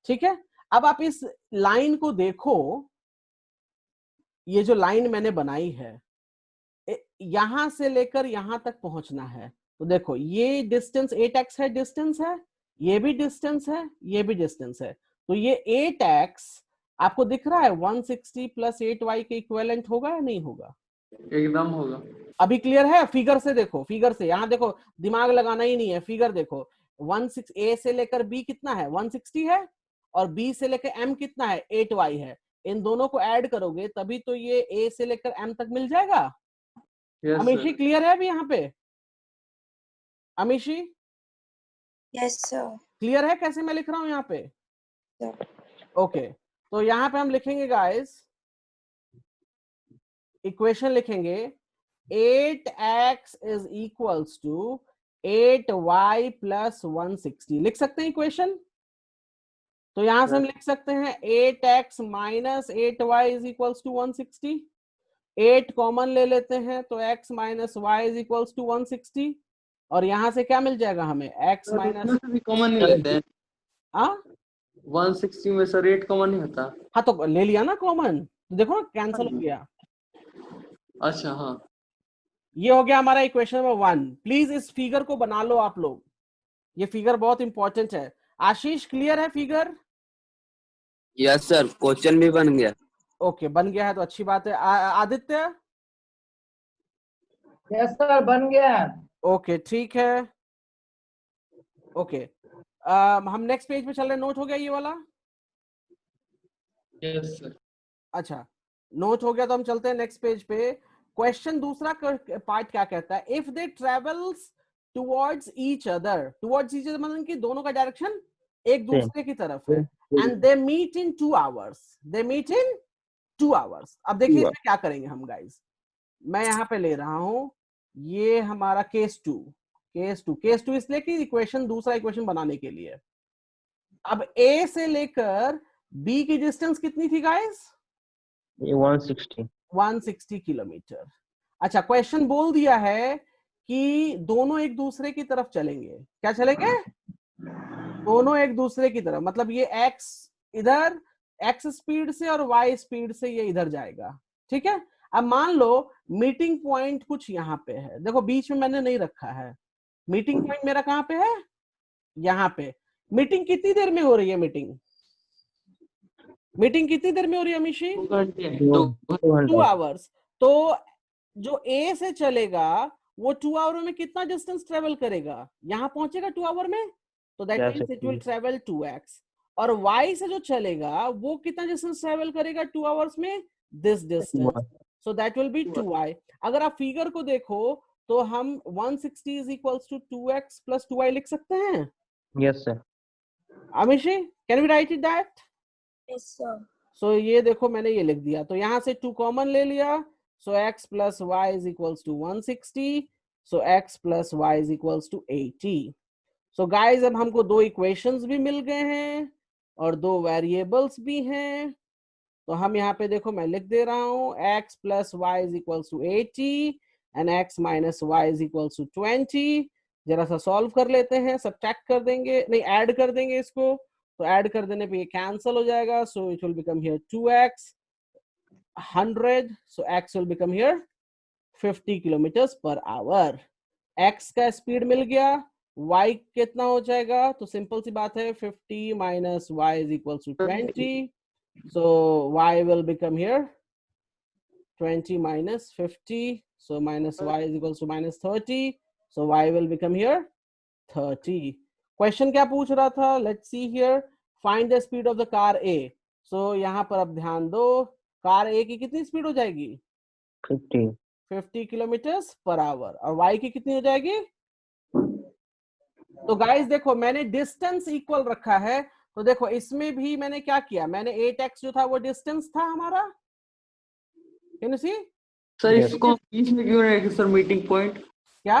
ठीक है, अब आप इस लाइन को देखो, ये जो लाइन मैंने बनाई है, यहां से लेकर यहां तक पहुंचना है, तो देखो ये डिस्टेंस 8x है, डिस्टेंस है, ये भी डिस्टेंस है, ये भी डिस्टेंस है, तो ये 8x आपको दिख रहा है 160 प्लस 8y के इक्विवेलेंट होगा या नहीं होगा? एकदम होगा। अभी क्लियर है? फिगर से देखो, फिगर से, यहां देखो, दिमाग लगाना ही नहीं है, फिगर देखो, 16 A से लेकर B कितना है? 160 है, और B से लेकर M कितना है? 8y है। इन दोनों को ऐड करोगे तभी तो ये A से लेकर M तक मिल जाएगा। Yes Amishi sir. क्लियर है अभी यहाँ पे? Amishi Yes, sir. क्लियर है कैसे मैं लिख रहा हूं यहाँ पे? Sir. ओके, तो यहाँ पे हम लिखेंगे गाइस, इक्वेशन लिखेंगे 8x is equals to 8y plus 160, लिख सकते हैं इक्वेशन? तो यहां से हम लिख सकते हैं 8x minus 8y is equals to 160, 8 common ले लेते हैं तो x minus y is equals to 160, और यहां से क्या मिल जाएगा हमें? x माइनस, भी कॉमन नहीं लेते हैं। हाँ 160 में सर 8 कॉमन नहीं होता। हाँ, तो ले लिया ना कॉमन, तो देखो कैंसिल हो गया। अच्छा हाँ। ये हो गया हमारा इक्वेशन नंबर 1। प्लीज इस फिगर को बना लो आप लोग, ये फिगर बहुत इंपॉर्टेंट है। आशीष क्लियर है फिगर? यस सर, क्वेश्चन भी बन गया। ओके, बन गया है तो अच्छी बात है। आदित्य? यस सर, बन गया। ओके ठीक है, ओके। हम नेक्स्ट पेज पे चल रहे हैं, नोट हो गया ये वाला? Yes sir. अच्छा, नोट हो गया तो हम चलते हैं नेक्स्ट पेज पे। क्वेश्चन दूसरा पार्ट क्या कहता है? If they travels towards each other, towards each other मतलब कि दोनों का डायरेक्शन एक दूसरे की तरफ है, and they meet in 2 hours, they meet in 2 hours. अब देखिए इसमें क्या करेंगे हम गाइस, मैं यहाँ पे ले रहा हूं, ये हमारा केस 2, केस टू इसलिए कि इक्वेशन, दूसरा इक्वेशन बनाने के लिए। अब A से लेकर B की डिस्टेंस कितनी थी गाइस? 160 किलोमीटर। अच्छा, क्वेश्चन बोल दिया है कि दोनों एक दूसरे की तरफ चलेंगे। क्या चलेंगे? दोनों एक दूसरे की तरफ, मतलब ये x इधर x स्पीड से और y स्पीड से ये इधर जाएगा। ठीक है, अब मान लो मीटिंग पॉइंट कुछ यहाँ पे है, देखो बीच में मैंने नहीं रखा है, मीटिंग पॉइंट मेरा कहाँ पे है? यहाँ पे। मीटिंग कितनी देर में हो रही है? मीटिंग कितनी देर में हो रही है अमीशी? 2 आवर्स। तो जो A से चलेगा वो 2 आवर में कितना डिस्टेंस ट्रेवल करेगा? यहाँ पहुंचेगा 2 आवर में, तो that means it will travel 2x। और Y से जो चलेगा वो कितना डिस्टेंस ट्रेवल करेगा 2 आवर्स में? This distance, so that will be 2y। अगर आप फिगर को देखो तो हम 160 is equals to 2x plus 2y लिख सकते हैं। Yes sir. Amishi, can we write it that? Yes, sir. So ये देखो मैंने ये लिख दिया, तो यहां से 2 कॉमन ले लिया, so x plus y is equals to 160, so x plus y is equals to 80। So guys अब हमको 2 इक्वेशंस भी मिल गए हैं और 2 वेरिएबल्स भी हैं, तो हम यहाँ पे देखो मैं लिख दे रहा हूँ x plus y is equals to 80 and x minus y is equals to 20। जरा सा सॉल्व कर लेते हैं, सब्ट्रैक्ट कर देंगे, नहीं ऐड कर देंगे इसको, तो ऐड कर देने पे ये कैंसिल हो जाएगा, so it will become here 2x 100, so x will become here 50 kilometres per our. x का स्पीड मिल गया, y कितना हो जाएगा? तो सिंपल सी बात है, 50 minus y is equals to 20, so y will become here 20 minus 50, so minus y is equals to minus 30, so y will become here 30। Question क्या पूछ रहा था? Let's see here, find the speed of the car A। सो यहाँ पर अब ध्यान दो, car A की कितनी स्पीड हो जाएगी? 50 किलोमीटर पर आवर, और y की कितनी हो जाएगी? तो गाइस देखो मैंने डिस्टेंस इक्वल रखा है, तो देखो इसमें भी मैंने क्या किया, मैंने 8x जो था वो डिस्टेंस था हमारा, can you see? Sir Yes. इसको हम बीच में क्यों नहीं रखे सर, मीटिंग पॉइंट? क्या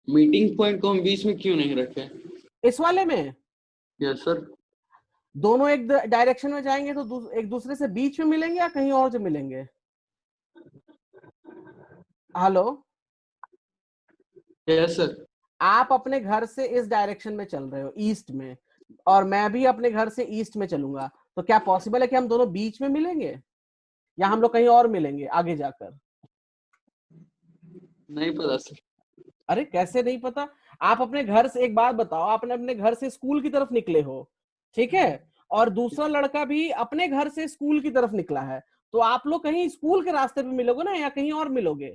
मीटिंग पॉइंट को हम बीच में क्यों नहीं रखे? इस वाले में यस सर। दोनों एक डायरेक्शन में जाएंगे तो एक दूसरे से बीच में मिलेंगे या कहीं और से मिलेंगे? Hello, yes sir. आप अपने घर से इस डायरेक्शन में चल रहे हो ईस्ट में, और मैं भी अपने घर से ईस्ट में चलूंगा, तो क्या पॉसिबल है कि हम दोनों बीच में मिलेंगे या हम लोग कहीं और मिलेंगे आगे जाकर? नहीं पता सर। अरे कैसे नहीं पता? आप अपने घर से, एक बात बताओ, आपने अपने घर से स्कूल की तरफ निकले हो, ठीक है, और दूसरा लड़का भी अपने घर से स्कूल की तरफ निकला है, तो आप लोग कहीं स्कूल के रास्ते पे मिलोगे ना या कहीं और मिलोगे?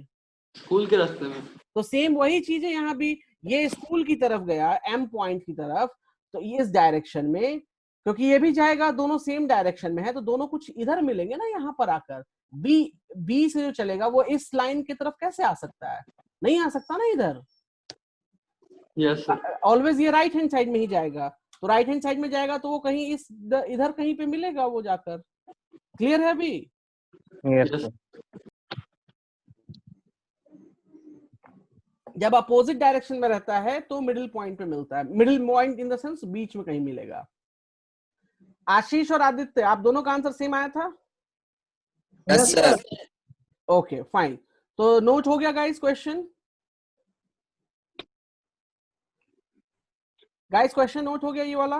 स्कूल के रास्ते में। तो सेम वही चीज है यहाँ भी, ये स्कूल की तरफ गया एम पॉइंट की तरफ, तो ये इस डायरेक्शन में, क्योंकि ये भी जाएगा, दोनों सेम डायरेक्शन में है, तो दोनों कुछ इधर मिलेंगे ना यहाँ पर आकर। बी से जो चलेगा वो इस लाइन की तरफ कैसे आ सकता है? नहीं आ सकता ना इधर, यस सर। ऑलवेज ये राइट हैंड साइड में ही जाएगा, तो राइट हैंड साइड में जाएगा तो वो कहीं इस इधर कहीं पे मिलेगा वो जाकर। क्लियर है अभी? Yes, yes. sir. जब अपोजिट डायरेक्शन में रहता है तो मिडिल पॉइंट पे मिलता है, middle point in the sense बीच में कहीं मिलेगा। आशीष और आदित्य, आप दोनों का आंसर सेम आया था? Yes sir. ओके फाइन, तो नोट हो गया guys question? Guys question note हो गया ये वाला?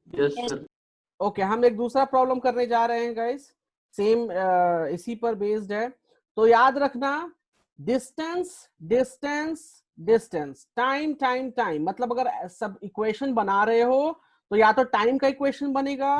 Yes sir. ओके, हम एक दूसरा प्रॉब्लम करने जा रहे हैं गाइस, सेम इसी पर बेस्ड है। तो याद रखना, distance distance distance, time time time, मतलब अगर सब इक्वेशन बना रहे हो तो या तो टाइम का इक्वेशन बनेगा।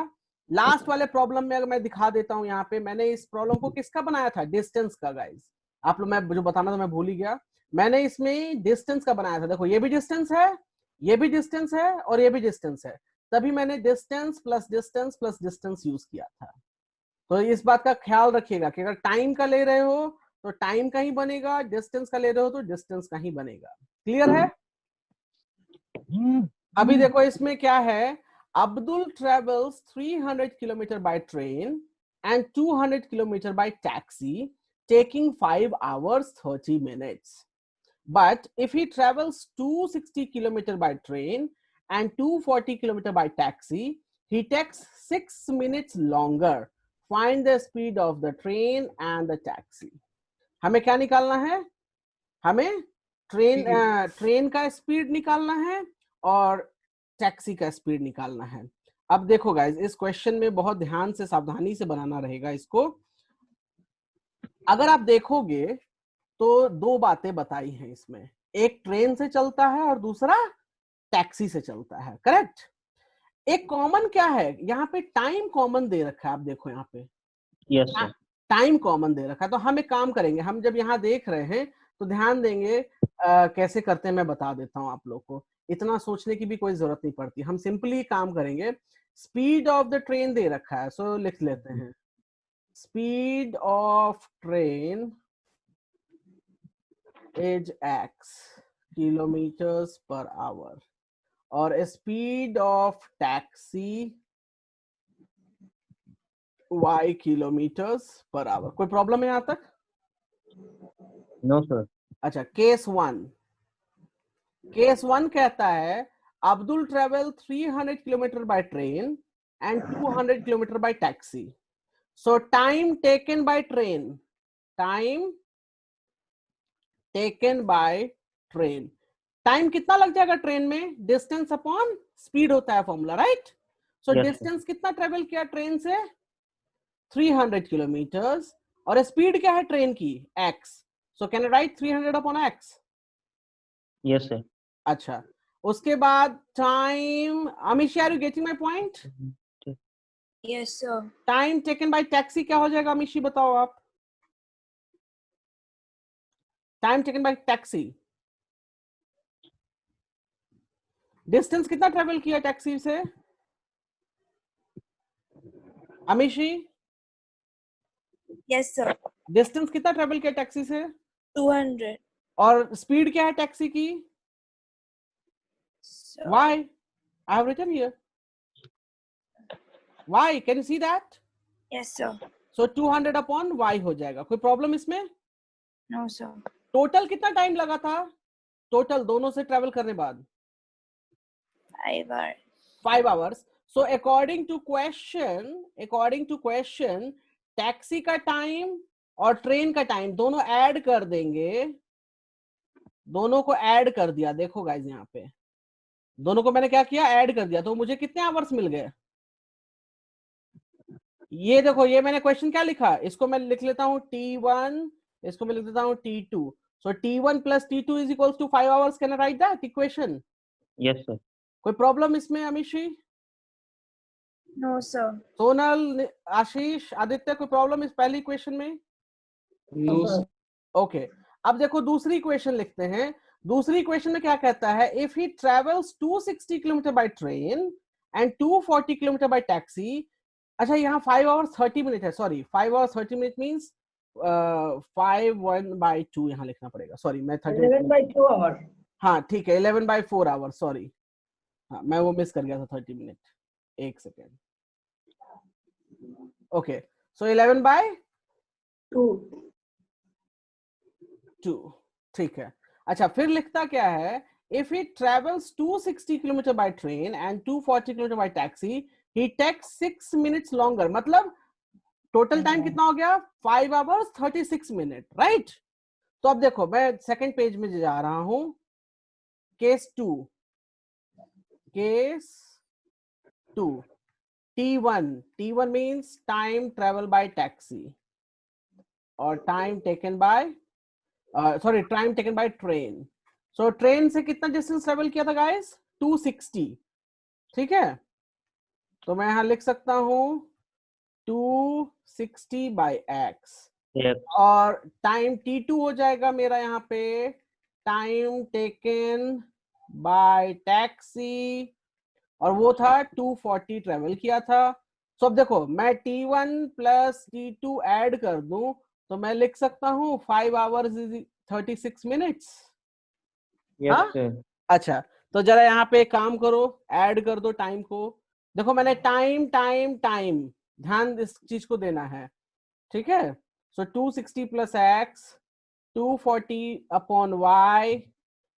लास्ट वाले प्रॉब्लम में अगर मैं दिखा देता हूं, यहाँ पे मैंने इस प्रॉब्लम को किसका बनाया था? डिस्टेंस का गाइस। आप लोग, मैं जो बताना था मैं भूल ही गया, मैंने इसमें डिस्टेंस का बनाया था। देखो ये भी डिस्टेंस है, ये भी डिस्टेंस है और ये भी डिस्टेंस है, तभी मैंने distance plus distance plus distance use किया था। तो इस बात का ख्याल रखिएगा कि अगर टाइम का ले रहे हो तो टाइम का ही बनेगा, डिस्टेंस का ले रहे हो तो डिस्टेंस का ही बनेगा। क्लियर है? अभी देखो इसमें क्या है, Abdul travels 300 kilometre by train and 200 kilometre bye taxi taking 5 hours 30 minutes. But if he travels 260 kilometer by train and 240 kilometer by taxi, he takes 6 minutes longer. Find the speed of the train and the taxi. हमें क्या निकालना है? हमें train का speed निकालना है और taxi का स्पीड निकालना है। अब देखो गाइस, इस क्वेश्चन में बहुत ध्यान से सावधानी से बनाना रहेगा इसको। अगर आप देखोगे तो दो बातें बताई हैं इसमें, एक ट्रेन से चलता है और दूसरा टैक्सी से चलता है, करेक्ट? एक कॉमन क्या है यहाँ पे? टाइम कॉमन दे रखा है, आप देखो यहाँ पे Yes, sir. टाइम कॉमन दे रखा है। तो हम एक काम करेंगे, हम जब यहाँ देख रहे हैं तो ध्यान देंगे कैसे करते हैं, मैं बता देता हूँ आप लोग को, इतना सोचने की भी कोई जरूरत नहीं पड़ती। हम सिंपली काम करेंगे, स्पीड ऑफ द ट्रेन दे रखा है, सो लिख लेते हैं speed of train is x kilometers per hour और speed of taxi y kilometres per our. कोई प्रॉब्लम है यहाँ तक? No, sir. अच्छा, केस वन कहता है Abdul travel 300 kilometre by train and 200 kilometre bye taxi. So time taken by train, time taken by train, time कितना लग जाएगा ट्रेन में? डिस्टेंस अपॉन स्पीड होता है फॉर्मूला, राइट? सो Yes, डिस्टेंस कितना ट्रेवल किया ट्रेन से? 300 किलोमीटर्स, और स्पीड क्या है ट्रेन की? x, so can I write 300 upon x? Yes, sir. अच्छा, उसके बाद time, Amish are you getting my point? Yes, sir. Time taken by taxi क्या हो जाएगा अमीशी, बताओ आप? Time taken by taxi, distance कितना ट्रेवल किया टैक्सी से अमीशी? Yes, sir. डिस्टेंस कितना ट्रेवल किया टैक्सी से? 200. और स्पीड क्या है टैक्सी की? So, Why? I have written here. Why? Can you see that? yes, sir. So 200 upon y हो जाएगा. कोई प्रॉब्लम इसमें? No, sir. टोटल कितना टाइम लगा था? टोटल दोनों से ट्रेवल करने बाद 5 hours. 5 hours. So according to question, taxi का टाइम और ट्रेन का टाइम दोनों ऐड कर देंगे. दोनों को ऐड कर दिया. देखो गाइस यहाँ पे दोनों को मैंने क्या किया, ऐड कर दिया. तो मुझे कितने आवर्स मिल गए? ये देखो, ये मैंने क्वेश्चन क्या लिखा, इसको मैं लिख लेता हूँ T1, इसको मैं लिख देता हूँ T2. So T1 plus T2 is equals to 5 hours. Can I write that equation? Yes, sir. कोई प्रॉब्लम इसमें अमीशी? No, sir. सोनल, आशीष, आदित्य, कोई प्रॉब्लम इस पहली इक्वेशन में? No sir. ओके, अब देखो दूसरी इक्वेशन लिखते हैं. दूसरी इक्वेशन में क्या कहता है, if he travels 260 kilometre by train and 240 kilometre bye taxi. अच्छा, यहाँ 5 hours 30 minutes है, सॉरी 5 hours 30 minutes मीन्स 5/1/2 यहाँ लिखना पड़ेगा. सॉरी मैं 11/2 hours. हाँ ठीक है, 11/4 hours. सॉरी, हाँ मैं वो मिस कर गया था 30 मिनट. एक सेकेंड. ओके, सो 11/2. 2. ठीक है. अच्छा, फिर लिखता क्या है, if he travels 260 kilometre by train and 240 kilometre bye taxi, he takes 6 minutes longer. मतलब टोटल टाइम कितना हो गया, 5 hours 36 minutes, राइट? तो अब देखो मैं सेकंड पेज में जा रहा हूं. Case 2 T1 means time travel by taxi और time taken by time taken by train. So train से कितना डिस्टेंस ट्रेवल किया था गाइस, 260. ठीक है, तो मैं यहां लिख सकता हूं 260 by x. Yes. और टाइम T2 हो जाएगा मेरा यहाँ पे टाइम टेकन बाय टैक्सी, और वो था 240 ट्रेवल किया था. सो अब देखो मैं T1 प्लस T2 ऐड कर दूं तो मैं लिख सकता हूँ 5 hours 36 minutes. Yes, हाँ? sir. अच्छा, तो जरा यहाँ पे काम करो, ऐड कर दो टाइम को. देखो मैंने टाइम ध्यान इस चीज को देना है. ठीक है, सो 260 प्लस x 240 अपॉन y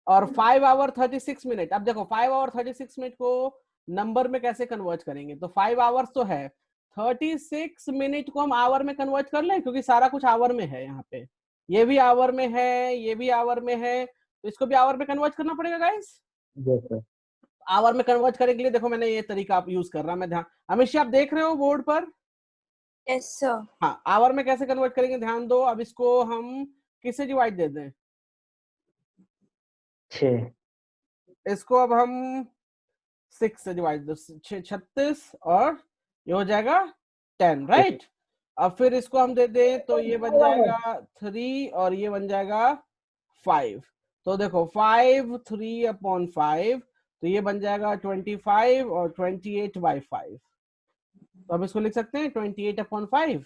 और 5 hour 36 minute. अब देखो 5 hour 36 minute को नंबर में कैसे कन्वर्ट करेंगे, तो 5 hours तो है, 36 मिनट को हम आवर में कन्वर्ट कर लें, क्योंकि सारा कुछ आवर में है. यहाँ पे ये भी आवर में है, ये भी आवर में है, तो इसको भी आवर में कन्वर्ट करना पड़ेगा गाइस. Yes, sir. आवर में कन्वर्ट करने के लिए देखो मैंने ये तरीका आप यूज कर रहा, मैं ध्यान, हमेशा आप देख रहे हो बोर्ड पर. Yes, sir. हाँ, आवर में कैसे कन्वर्ट करेंगे ध्यान दो. अब इसको हम किससे डिवाइड दे दें, 6. इसको अब हम 6 से डिवाइड दो, 36 और ये हो जाएगा 10, राइट? अब फिर इसको हम दे दें तो ये बन जाएगा 3 और ये बन जाएगा 5. तो देखो 5 3 अपॉन 5, तो ये बन जाएगा 25 और 28/5. तो अब इसको लिख सकते हैं 28/5.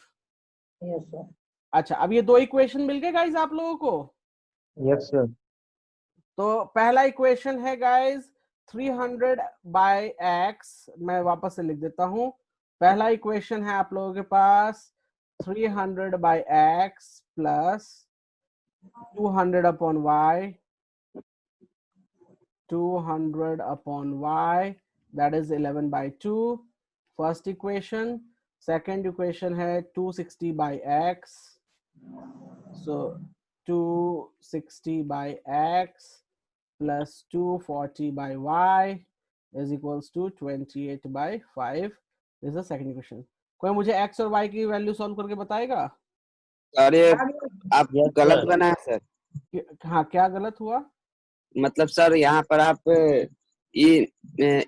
Yes, sir. अच्छा, अब ये दो इक्वेशन मिल गए गाइस आप लोगों को. Yes, sir. तो पहला इक्वेशन है गाइस 300/x. मैं वापस से लिख देता हूं. पहला इक्वेशन है आप लोगों के पास 300/x plus 200 upon y, 200 upon y, that is 11/2. First equation. Second equation है 260/x. So 260/x plus 240/y is equals to 28/5. This is the second equation. कोई मुझे x और y की वैल्यू सॉल्व करके बताएगा? अरे आप Yes, गलत sir. बना है सर. हाँ, क्या गलत हुआ? मतलब सर यहाँ पर आप ये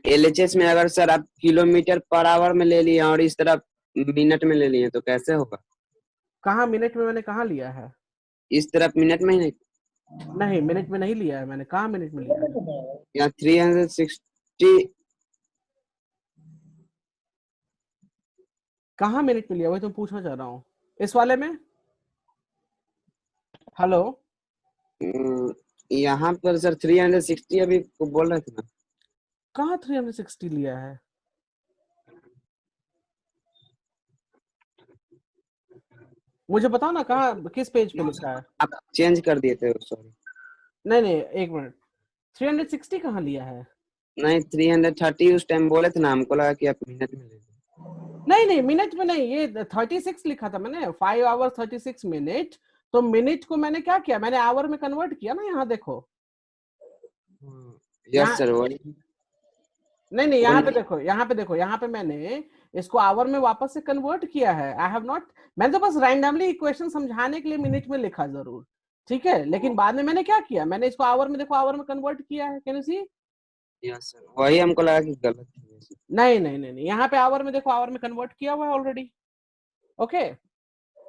LHS में अगर सर आप किलोमीटर पर आवर में ले लिए और इस तरफ मिनट में ले लिए तो कैसे होगा? कहाँ मिनट में, मैंने कहाँ लिया है? इस तरफ मिनट में ही नहीं, नहीं, मिनट में नहीं लिया है मैंने. कहाँ मिनट में लिया है? यहाँ 360 कहाँ मिनट में लिया, वही तो पूछना चाह रहा हूँ. इस वाले में. हेलो, यहाँ पर सर 360 अभी बोल रहे थे ना. कहाँ 360 लिया है? मुझे बताओ ना कहाँ, किस पेज पे लिखा है? आप चेंज कर दिए थे, सॉरी। नहीं नहीं, एक मिनट, 360 कहाँ लिया है? नहीं, 330 उस टाइम बोले थे ना, हमको लगा कि आप मिनट में ले लो। नहीं नहीं, मिनट में नहीं, ये 36 लिखा था मैंने, 5 आवर 36 मिनट। तो मिनट को मैंने क्या किया, मैंने आवर में कन्वर्ट किया ना, यहाँ देखो। यस सर, वही। नहीं नहीं, यहाँ पे देखो, यहाँ पे देखो, यहाँ पे मैंने इसको आवर में वापस से कन्वर्ट किया है। आई हैव नॉट, मैंने तो बस रैंडमली इक्वेशन समझाने के लिए मिनट में लिखा जरूर, ठीक है, लेकिन बाद में मैंने क्या किया, मैंने इसको आवर में, देखो आवर में कन्वर्ट किया है। Can you see? Yes sir, वही हमको लगा कि गलत है। नहीं नहीं नहीं नहीं, यहाँ पे आवर में देखो, आवर में कन्वर्ट किया हुआ है ऑलरेडी। Okay,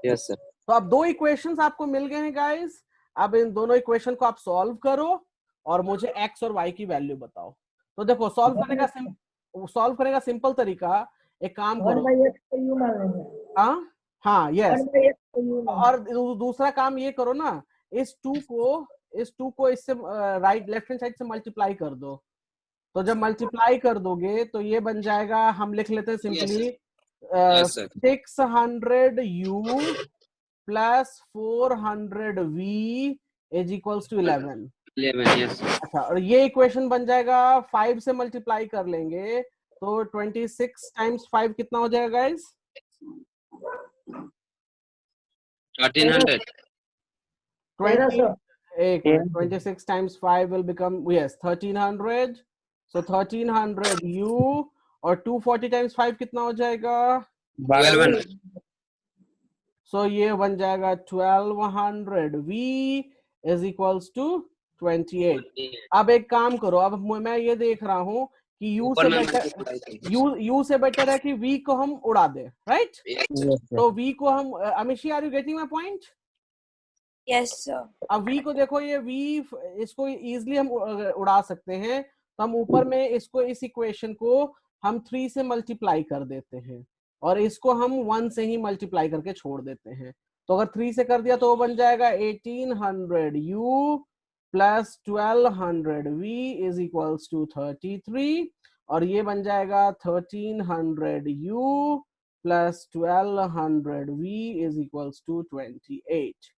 yes sir. तो अब 2 इक्वेशंस आपको मिल गए हैं गाइस। अब इन दोनों इक्वेशन को आप सॉल्व करो और मुझे x और y की वैल्यू बताओ। तो देखो, सॉल्व करने का सिंपल तरीका, एक काम 1 करो। by x को u मान लेंगे। हाँ यस, 1 by x को u मान और दूसरा काम ये करो ना, इस 2 को इससे राइट लेफ्ट हैंड साइड से मल्टीप्लाई कर दो। तो जब मल्टीप्लाई कर दोगे तो ये बन जाएगा, हम लिख लेते हैं simply, 600u plus 400v is equals to 11। 11, yes. अच्छा, और ये इक्वेशन बन जाएगा, 5 से मल्टीप्लाई कर लेंगे तो 26 टाइम्स 5 कितना हो जाएगा guys? 1300। 26 times 5 will become, yes, 1300. So 1300u और 240 times 5 कितना हो जाएगा? 1200। So ये बन जाएगा 1200v is equals to 28। अब एक काम करो, अब मैं ये देख रहा हूँ कि u से बेटर है कि v को हम उड़ा दे, राइट? तो v को हम, Amishi, are you getting my point? Yes, sir. अब v को देखो, ये v, इसको इजीली हम उड़ा सकते हैं। तो हम ऊपर में इसको, इस इक्वेशन को हम 3 से मल्टीप्लाई कर देते हैं और इसको हम 1 से ही मल्टीप्लाई करके छोड़ देते हैं। तो अगर 3 से कर दिया तो वो बन जाएगा 1800u plus 1200v is equals to 33, और ये बन जाएगा 1300u plus 1200v is equals to 28।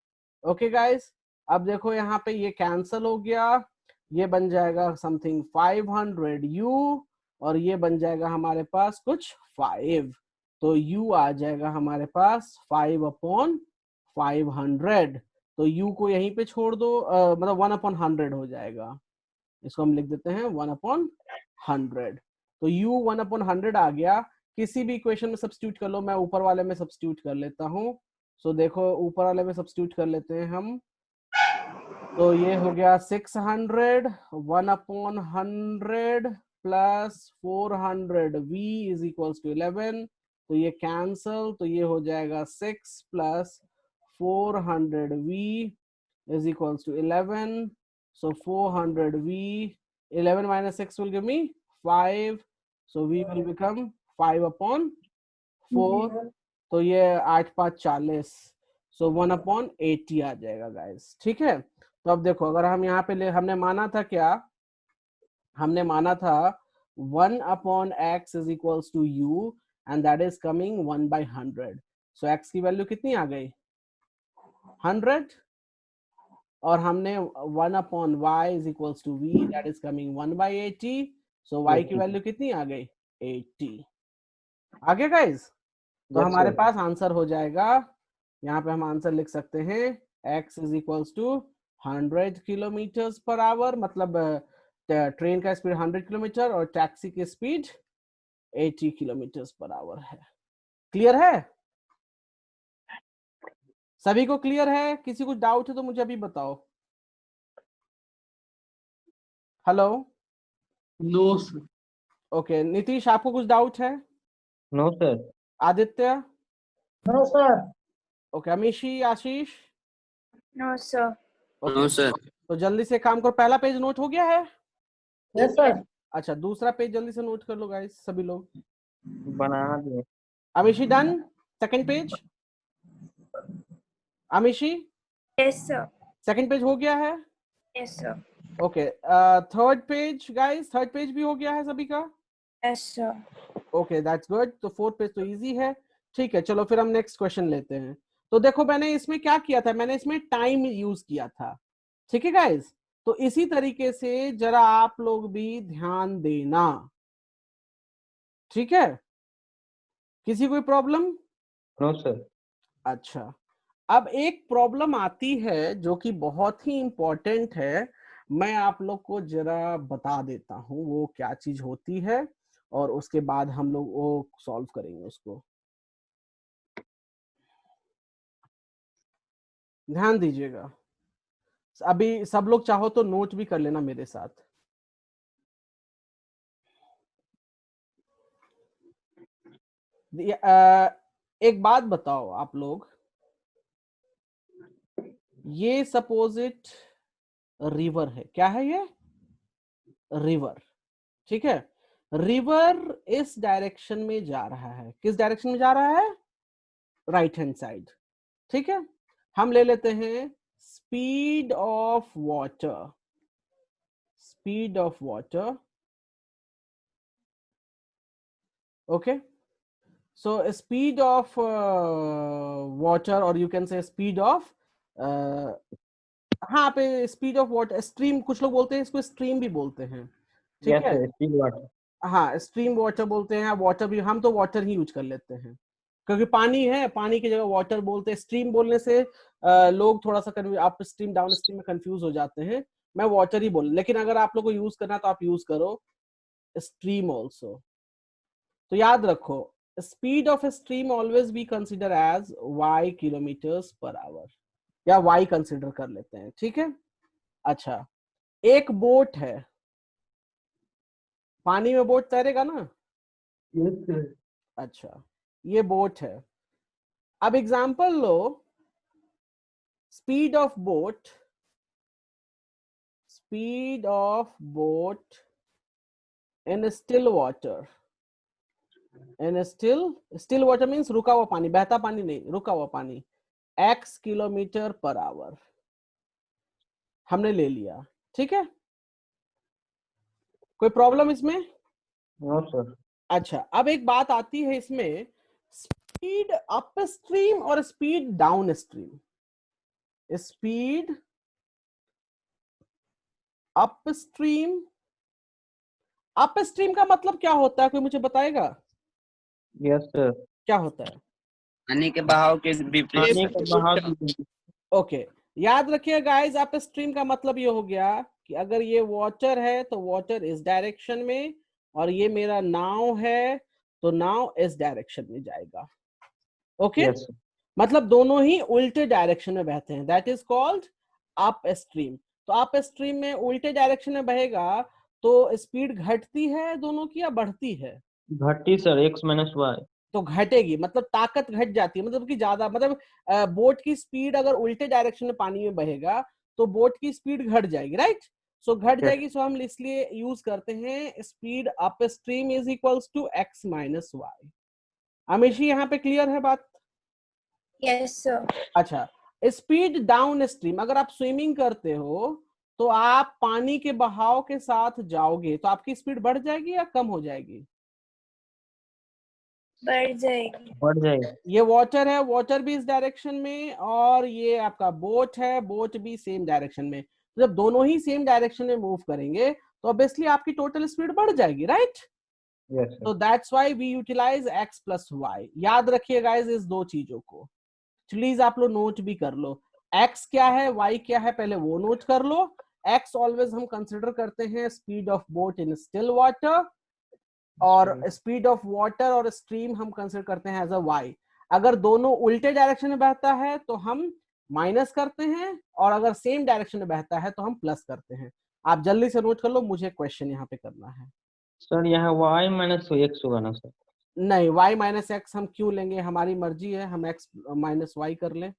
Okay guys, अब देखो यहाँ पे ये कैंसल हो गया, ये बन जाएगा समथिंग 500u और ये बन जाएगा हमारे पास कुछ 5। तो u आ जाएगा हमारे पास 5/500। तो u को यहीं पे छोड़ दो, मतलब 1/100 हो जाएगा। इसको हम लिख देते हैं 1/100। तो u 1/100 आ गया। किसी भी इक्वेशन में सब्स्टिट्यूट कर लो, मैं ऊपर वाले में सब्स्टिट्यूट कर लेता हूँ। सो देखो, ऊपर वाले में सब्स्टिट्यूट कर लेते हैं हम। तो ये हो गया 600 1/100 plus 400v is equals to 11। तो ये कैंसल, तो ये हो जाएगा 6 plus 400v is equals to 11। So 400v, 11 minus 6 will give me 5, so v will become 5/4। तो ये 8×5 = 40, सो 1/80 आ जाएगा गाइस, ठीक है। तो अब देखो, अगर हम यहाँ पे हमने माना था क्या, हमने माना था 1/x is equals to u and that is coming 1/100। So x की वैल्यू कितनी आ गई? 100। और हमने 1/y is equals to v that is coming 1/80। So y की वैल्यू कितनी आ गई? 80 आ गया गाइस। तो हमारे पास आंसर हो जाएगा, यहाँ पे हम आंसर लिख सकते हैं x is equals to 100 kilometres per hour, मतलब ट्रेन का स्पीड 100 किलोमीटर और टैक्सी की स्पीड 80 किलोमीटर्स पर आवर है। क्लियर है? सभी को क्लियर है? किसी को डाउट है तो मुझे अभी बताओ। Hello? No sir. Okay, Nitish, आपको कुछ डाउट है? No sir. Aditya? No sir. Okay, Amishi, Ashish? No, sir. No sir. तो जल्दी से काम करो, पहला पेज नोट हो गया है? Yes sir. अच्छा, दूसरा पेज जल्दी से नोट कर लो गाइस, सभी लोग। बना दिए। Amishi done? Second page? Amishi, Yes, sir. Second page हो गया है? Yes, sir. Okay, third page guys, third page भी हो गया है सभी का? Yes, sir. Okay that's good. तो फोर्थ पेज तो इजी है। ठीक है, चलो फिर हम नेक्स्ट क्वेश्चन लेते हैं। तो देखो मैंने इसमें क्या किया था, मैंने इसमें टाइम यूज किया था। ठीक है गाइस, तो इसी तरीके से जरा आप लोग भी ध्यान देना। ठीक है, किसी कोई प्रॉब्लम? No sir. अच्छा, अब एक प्रॉब्लम आती है जो कि बहुत ही इंपॉर्टेंट है, मैं आप लोग को जरा बता देता हूं वो क्या चीज होती है, और उसके बाद हम लोग वो सॉल्व करेंगे उसको। ध्यान दीजिएगा, अभी सब लोग चाहो तो नोट भी कर लेना मेरे साथ। एक बात बताओ आप लोग, ये सपोजिट रिवर है, क्या है ये? रिवर। ठीक है, रिवर इस डायरेक्शन में जा रहा है, किस डायरेक्शन में जा रहा है? Right hand side. ठीक है, हम ले लेते हैं speed of water, speed of water. Okay, so speed of water, or you can say speed of हाँ पे स्पीड ऑफ वाटर, स्ट्रीम कुछ लोग बोलते हैं, इसको स्ट्रीम भी बोलते हैं। ठीक यस है, सर, स्पीड वाटर। हाँ स्ट्रीम वाटर बोलते हैं, वाटर भी, हम तो वाटर ही यूज कर लेते हैं क्योंकि पानी है, पानी की जगह वाटर बोलते हैं। स्ट्रीम बोलने से लोग थोड़ा सा आप स्ट्रीम डाउन स्ट्रीम में कंफ्यूज हो जाते हैं, मैं वाटर ही बोल, लेकिन अगर आप लोग को यूज करना तो आप यूज करो स्ट्रीम ऑल्सो। तो याद रखो, speed of a stream always be consider as y kilometres per hour, या y कंसिडर कर लेते हैं। ठीक है, अच्छा एक बोट है, पानी में बोट तैरेगा ना? Yes sir. अच्छा, ये बोट है। अब example low, speed of boat, speed of boat in still water, in still water means रुका हुआ पानी, बहता पानी नहीं, रुका हुआ पानी, x किलोमीटर पर आवर हमने ले लिया। ठीक है, कोई प्रॉब्लम इसमें? No sir. अच्छा, अब एक बात आती है इसमें, स्पीड अप स्ट्रीम और speed down stream. Speed up stream, up stream का मतलब क्या होता है, कोई मुझे बताएगा यस सर। क्या होता है? पानी के बहाव के विपरीत पानी सर। का बहाव। ओके, याद रखिए गाइस, अप स्ट्रीम का मतलब ये हो गया कि अगर ये वाटर है तो वाटर इस डायरेक्शन में, और ये मेरा नाव है तो नाव इस डायरेक्शन में जाएगा। ओके, यस मतलब दोनों ही उल्टे डायरेक्शन में बहते हैं, that is called up stream. तो अप स्ट्रीम में उल्टे डायरेक्शन में बहेगा तो स्पीड घटती है दोनों की या बढ़ती है? घटी सर, x माइनस वाई। तो घटेगी, मतलब ताकत घट जाती है, मतलब कि ज्यादा, मतलब बोट की स्पीड अगर उल्टे डायरेक्शन में पानी में बहेगा तो बोट की स्पीड घट जाएगी, राइट? सो घट जाएगी, सो हम इसलिए यूज करते हैं speed up stream is equals to x minus y. हमेशा यहाँ पे क्लियर है बात? Yes, sir. अच्छा, स्पीड डाउन स्ट्रीम, अगर आप स्विमिंग करते हो तो आप पानी के बहाव के साथ जाओगे तो आपकी स्पीड बढ़ जाएगी या कम हो जाएगी? बढ़ जाएगी। बढ़ जाएगी। ये वाटर है, वाटर भी इस डायरेक्शन में, और ये आपका बोट है, बोट भी सेम डायरेक्शन में। तो जब दोनों ही सेम डायरेक्शन में मूव करेंगे तो ऑब्वियसली आपकी टोटल स्पीड बढ़ जाएगी, राइट? यस तो sir. That's why we utilise x plus y. याद रखिएगा इस दो चीजों को, प्लीज आप लोग नोट भी कर लो, x क्या है, y क्या है, पहले वो नोट कर लो। x ऑलवेज हम कंसिडर करते हैं speed of boat in still water, और स्पीड ऑफ वाटर और स्ट्रीम हम कंसिडर करते हैं एज अ वाई। अगर दोनों उल्टे डायरेक्शन में बहता है तो हम माइनस करते हैं, और अगर सेम डायरेक्शन में बहता है तो हम प्लस करते हैं। आप जल्दी से नोट कर लो, मुझे क्वेश्चन यहाँ पे करना है। सर यहाँ y माइनस x होगा ना सर? नहीं, y माइनस एक्स हम क्यों लेंगे, हमारी मर्जी है, हम x माइनस वाई कर लें।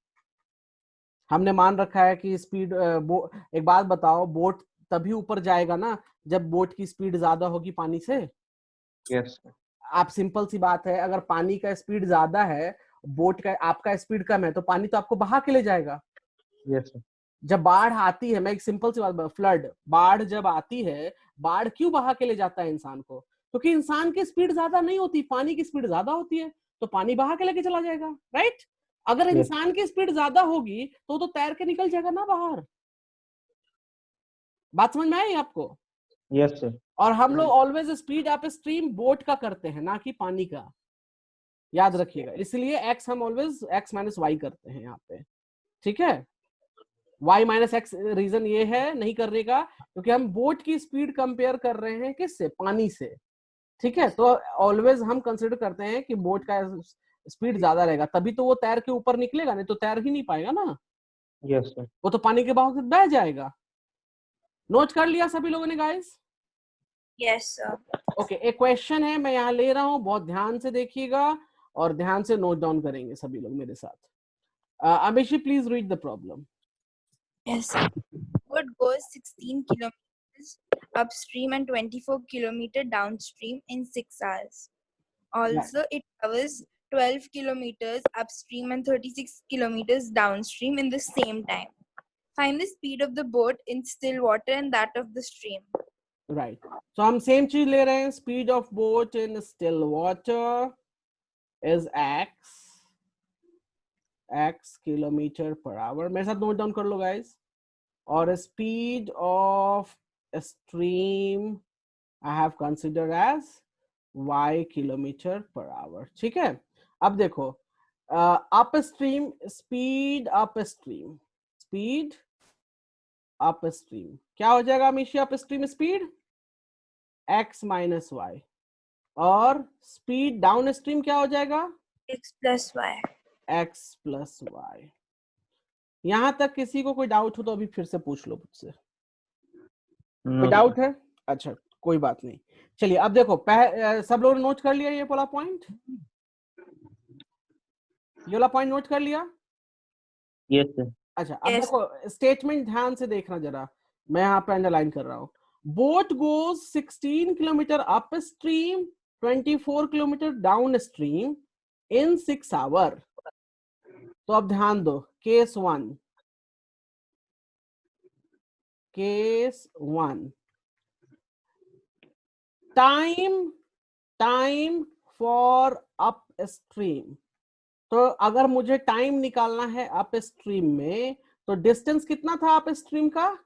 हमने मान रखा है कि स्पीड एक बात बताओ, बोट तभी ऊपर जाएगा ना जब बोट की स्पीड ज्यादा होगी पानी से। Yes sir. आप सिंपल सी बात है, अगर पानी का स्पीड ज्यादा है, बोट का आपका स्पीड कम है, तो पानी तो आपको बहा के ले जाएगा। Yes sir. जब बाढ़ आती है, मैं एक सिंपल सी बात, फ्लड, बाढ़ जब आती है, बाढ़ क्यों बहा के ले जाता है इंसान को? क्योंकि इंसान की स्पीड ज्यादा नहीं होती, पानी की स्पीड ज्यादा होती है, तो पानी बहा के लेके चला जाएगा, राइट? अगर Yes. इंसान की स्पीड ज्यादा होगी तो तैर के निकल जाएगा ना बाहर। बात समझ में आई आपको? Yes, sir. और हम लोग always speed up stream boat का करते हैं, ना कि पानी का, याद रखिएगा। इसलिए एक्स हम ऑलवेज एक्स माइनस वाई करते हैं यहाँ पे, ठीक है? y माइनस एक्स रीजन ये है नहीं करने का, क्योंकि हम बोट की स्पीड कंपेयर कर रहे हैं किससे? पानी से, ठीक है? तो ऑलवेज हम कंसिडर करते हैं कि बोट का स्पीड ज्यादा रहेगा, तभी तो वो तैर के ऊपर निकलेगा, नहीं तो तैर ही नहीं पाएगा ना, Yes, sir. वो तो पानी के बहाव से बह जाएगा। नोट कर लिया सभी लोगों ने गाइस? Yes, sir. ओके, एक क्वेश्चन है, मैं यहाँ ले रहा हूँ, बहुत ध्यान से देखिएगा और ध्यान से नोट डाउन करेंगे सभी लोग मेरे साथ। Amishi please read the problem. Yes, sir. Boat goes 16 kilometers upstream and 24 kilometers downstream in 6 hours. Also, it covers 12 kilometers upstream and 36 kilometers downstream in the same time. Find the speed of the boat in still water and that of the stream. Right, तो हम same चीज ले रहे हैं, speed of boat in still water is x kilometre per hour. मेरे साथ note down कर लो गाइस। और speed of stream I have consider as y kilometre per hour, ठीक है? अब देखो, up stream, speed up stream, speed up stream क्या हो जाएगा हमेशा? Up stream speed x minus y, और स्पीड डाउन स्ट्रीम क्या हो जाएगा? X plus y. x plus y. यहां तक किसी को कोई डाउट हो तो अभी फिर से पूछ लो मुझसे। No, कोई डाउट है? अच्छा, कोई बात नहीं। चलिए अब देखो, सब लोगों ने नोट कर लिया ये वाला पॉइंट? ये वाला पॉइंट नोट कर लिया? Yes, sir. अच्छा, अब Yes. देखो स्टेटमेंट ध्यान से देखना जरा, मैं यहाँ पे अंडरलाइन कर रहा हूँ। Boat goes 16 kilometre up stream, 24 kilometre down stream in 6 hour. तो अब ध्यान दो, case 1, case 1, time for up stream. तो अगर मुझे टाइम निकालना है अप स्ट्रीम में, तो डिस्टेंस कितना था अप स्ट्रीम का?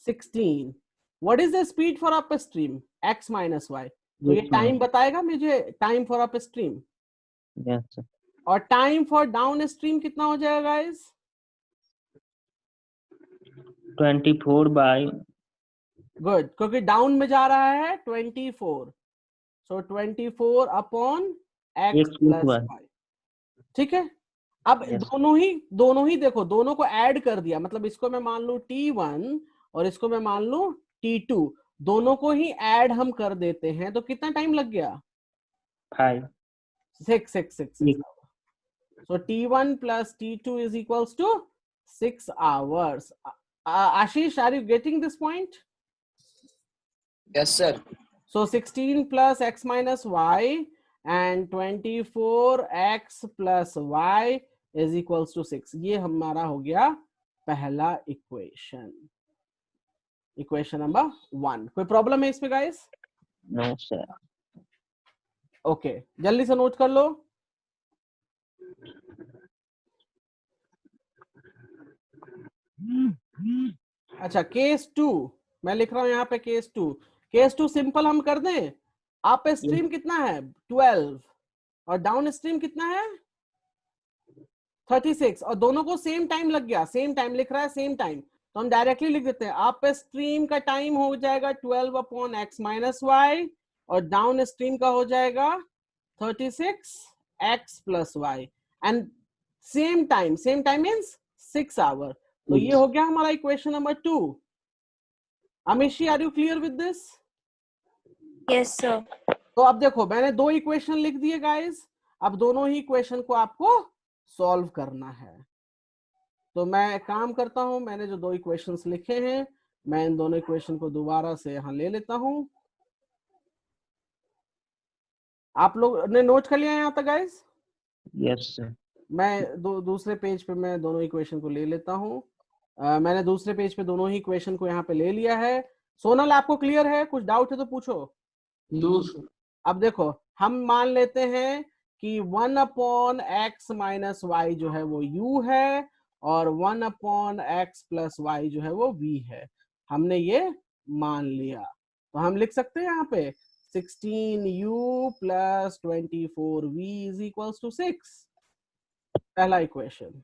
16। What is the speed for up stream? x minus y. तो ये Yes, टाइम ma'am. बताएगा मुझे, time for up stream. Yes, sir. और टाइम फॉर डाउन स्ट्रीम कितना हो जाएगा गाइस? 24 by गुड, क्योंकि डाउन में जा रहा है 24, so 24 upon x x plus plus y. Y, ठीक है? अब Yes. दोनों ही देखो, दोनों को ऐड कर दिया, मतलब इसको मैं मान लू t1 और इसको मैं मान लू t2, दोनों को ही ऐड हम कर देते हैं, तो कितना टाइम लग गया? 5. 6 so t1 plus t2 is equals to 6 hours. Ashish, are you getting this point? Yes, sir. So 16 plus x minus y and 24x plus y is equals to 6. ये हमारा हो गया पहला इक्वेशन, इक्वेशन नंबर 1। कोई problem है इसमें guys? No, sir. Okay, जल्दी से नोट कर लो। अच्छा, केस 2 मैं लिख रहा हूं यहाँ पे, केस 2। केस 2 सिंपल हम कर दें। अप स्ट्रीम कितना है? 12, और डाउन स्ट्रीम कितना है? 36, और दोनों को सेम टाइम लग गया, सेम टाइम लिख रहा है, सेम टाइम, तो हम डायरेक्टली लिख देते हैं अप स्ट्रीम का टाइम हो जाएगा 12 अपॉन x माइनस वाई, और डाउन स्ट्रीम का हो जाएगा 36 x plus y, and same time means 6 hour. तो ये हो गया हमारा equation number 2। Amishi, are you clear with this? Yes, sir. तो अब देखो, मैंने 2 इक्वेशन लिख दिए गाइस, अब दोनों ही इक्वेशन को आपको सॉल्व करना है। तो मैं एक काम करता हूं, मैंने जो 2 इक्वेशंस लिखे हैं, मैं इन दोनों इक्वेशन को दोबारा से यहां ले लेता हूं। आप लोग ने नोट कर लिया यहां तक गाइस? Yes, sir. मैं दूसरे पेज पे मैं दोनों इक्वेशन को ले लेता हूं। मैंने दूसरे पेज पे दोनों ही इक्वेशन को यहाँ पे ले लिया है। सोनल आपको क्लियर है? कुछ डाउट है तो पूछो। No sir. अब देखो हम मान लेते हैं कि 1/x माइनस वाई जो है वो u है और 1/x प्लस वाई जो है वो v है। हमने ये मान लिया तो हम लिख सकते हैं यहाँ पे 16u plus 24v is equals to 6, पहला इक्वेशन।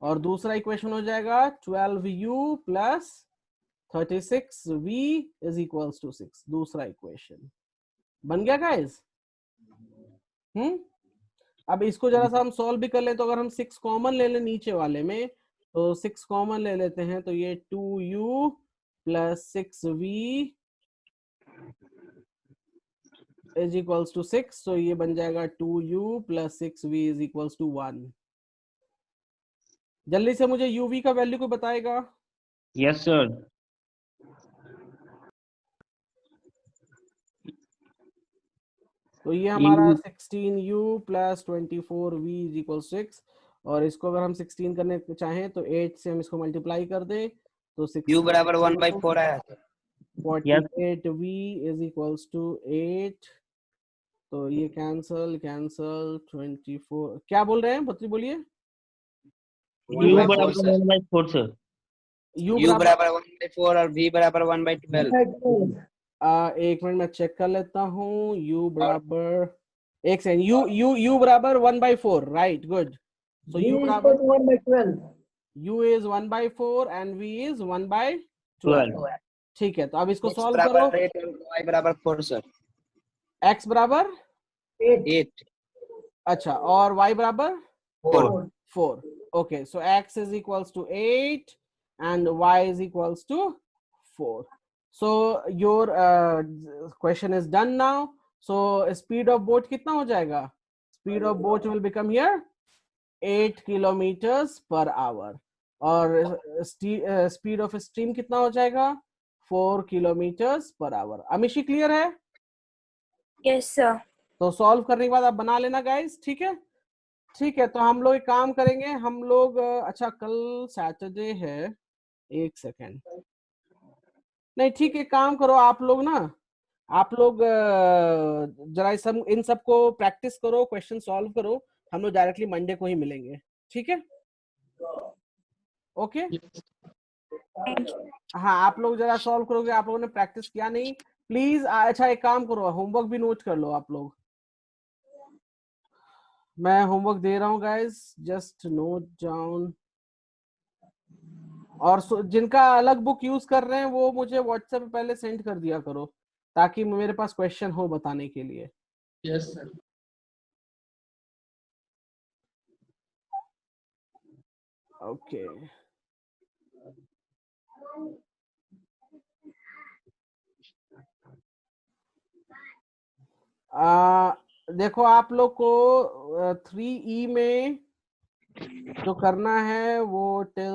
और दूसरा इक्वेशन हो जाएगा 12u plus 36v is equals to 6, दूसरा इक्वेशन बन गया गाइस। अब इसको जरा सा हम सॉल्व भी कर ले तो अगर हम 6 कॉमन ले लें नीचे वाले में तो 6 कॉमन ले लेते हैं तो ये 2u plus 6v is equals to 6, तो ये बन जाएगा 2u plus 6v is equals to 1। जल्दी से मुझे uv का वैल्यू को बताएगा। Yes sir. तो ये हमारा 16u plus 24v is equal 6, और इसको अगर हम 16 करने चाहें तो 8 से हम इसको मल्टीप्लाई कर दे तो 6 u बराबर 1/4 आया था। 48v इज इक्वल्स टू 8, तो ये कैंसल 24। क्या बोल रहे हैं बत्री, बोलिए। u बराबर 1/4 सर। u बराबर 1/4 और v बराबर 1/12। एक मिनट में चेक कर लेता हूँ। u बराबर, एक सेकंड, u बराबर 1/4, राइट, गुड। सो u बराबर 1/12। u is 1/4 and v is 1/12। ठीक है, तो अब इसको x सॉल्व बराबर करो। 8 और y बराबर 4 सर। x बराबर 8 अच्छा, और y बराबर 4। 4। Okay, so x is equals to 8 and y is equals to 4. So your question is done now. So speed of boat कितना हो जाएगा? Speed of boat will become here 8 kilometers per hour, और speed of stream कितना हो जाएगा? 4 kilometers per hour। अमिशी clear है? Yes, sir. तो solve करने के बाद आप बना लेना गाइस, ठीक है? ठीक है, तो हम लोग एक काम करेंगे, हम लोग अच्छा कल सैटरडे है, एक सेकेंड, नहीं ठीक है, काम करो आप लोग ना, आप लोग जरा इन सब को प्रैक्टिस करो, क्वेश्चन सॉल्व करो, हम लोग डायरेक्टली मंडे को ही मिलेंगे, ठीक है? ओके, हाँ आप लोग जरा सॉल्व करोगे, आप लोगों ने प्रैक्टिस किया नहीं, प्लीज। अच्छा एक काम करो, होमवर्क भी नोट कर लो आप लोग, मैं होमवर्क दे रहा हूँ गाइस, जस्ट नोट डाउन। और जिनका अलग बुक यूज कर रहे हैं वो मुझे व्हाट्सएप पे पहले सेंड कर दिया करो, ताकि मेरे पास क्वेश्चन हो बताने के लिए। Yes sir. ओके, देखो आप लोग को 3E में जो करना है वो टिल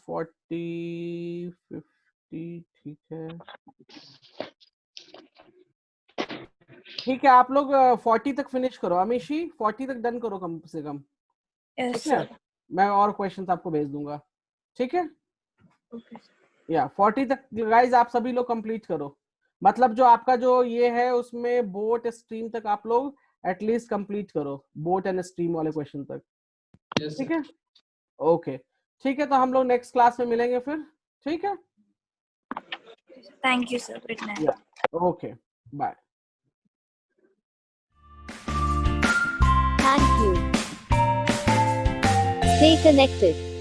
40 50, ठीक है, ठीक है, आप लोग 40 तक फिनिश करो, अमीशी 40 तक डन करो कम से कम, Yes, ठीक है? sir. मैं और क्वेश्चंस आपको भेज दूंगा, ठीक है? Okay. या 40 तक गाइस आप सभी लोग कंप्लीट करो, मतलब जो आपका जो ये है उसमें बोट स्ट्रीम तक आप लोग एटलीस्ट कंप्लीट करो, बोट एंड स्ट्रीम वाले क्वेश्चन तक, यस ठीक है? ओके, ठीक है, तो हम लोग नेक्स्ट क्लास में मिलेंगे फिर, ठीक है? Thank you, sir. Good night. Okay, bye. Thank you. Stay connected.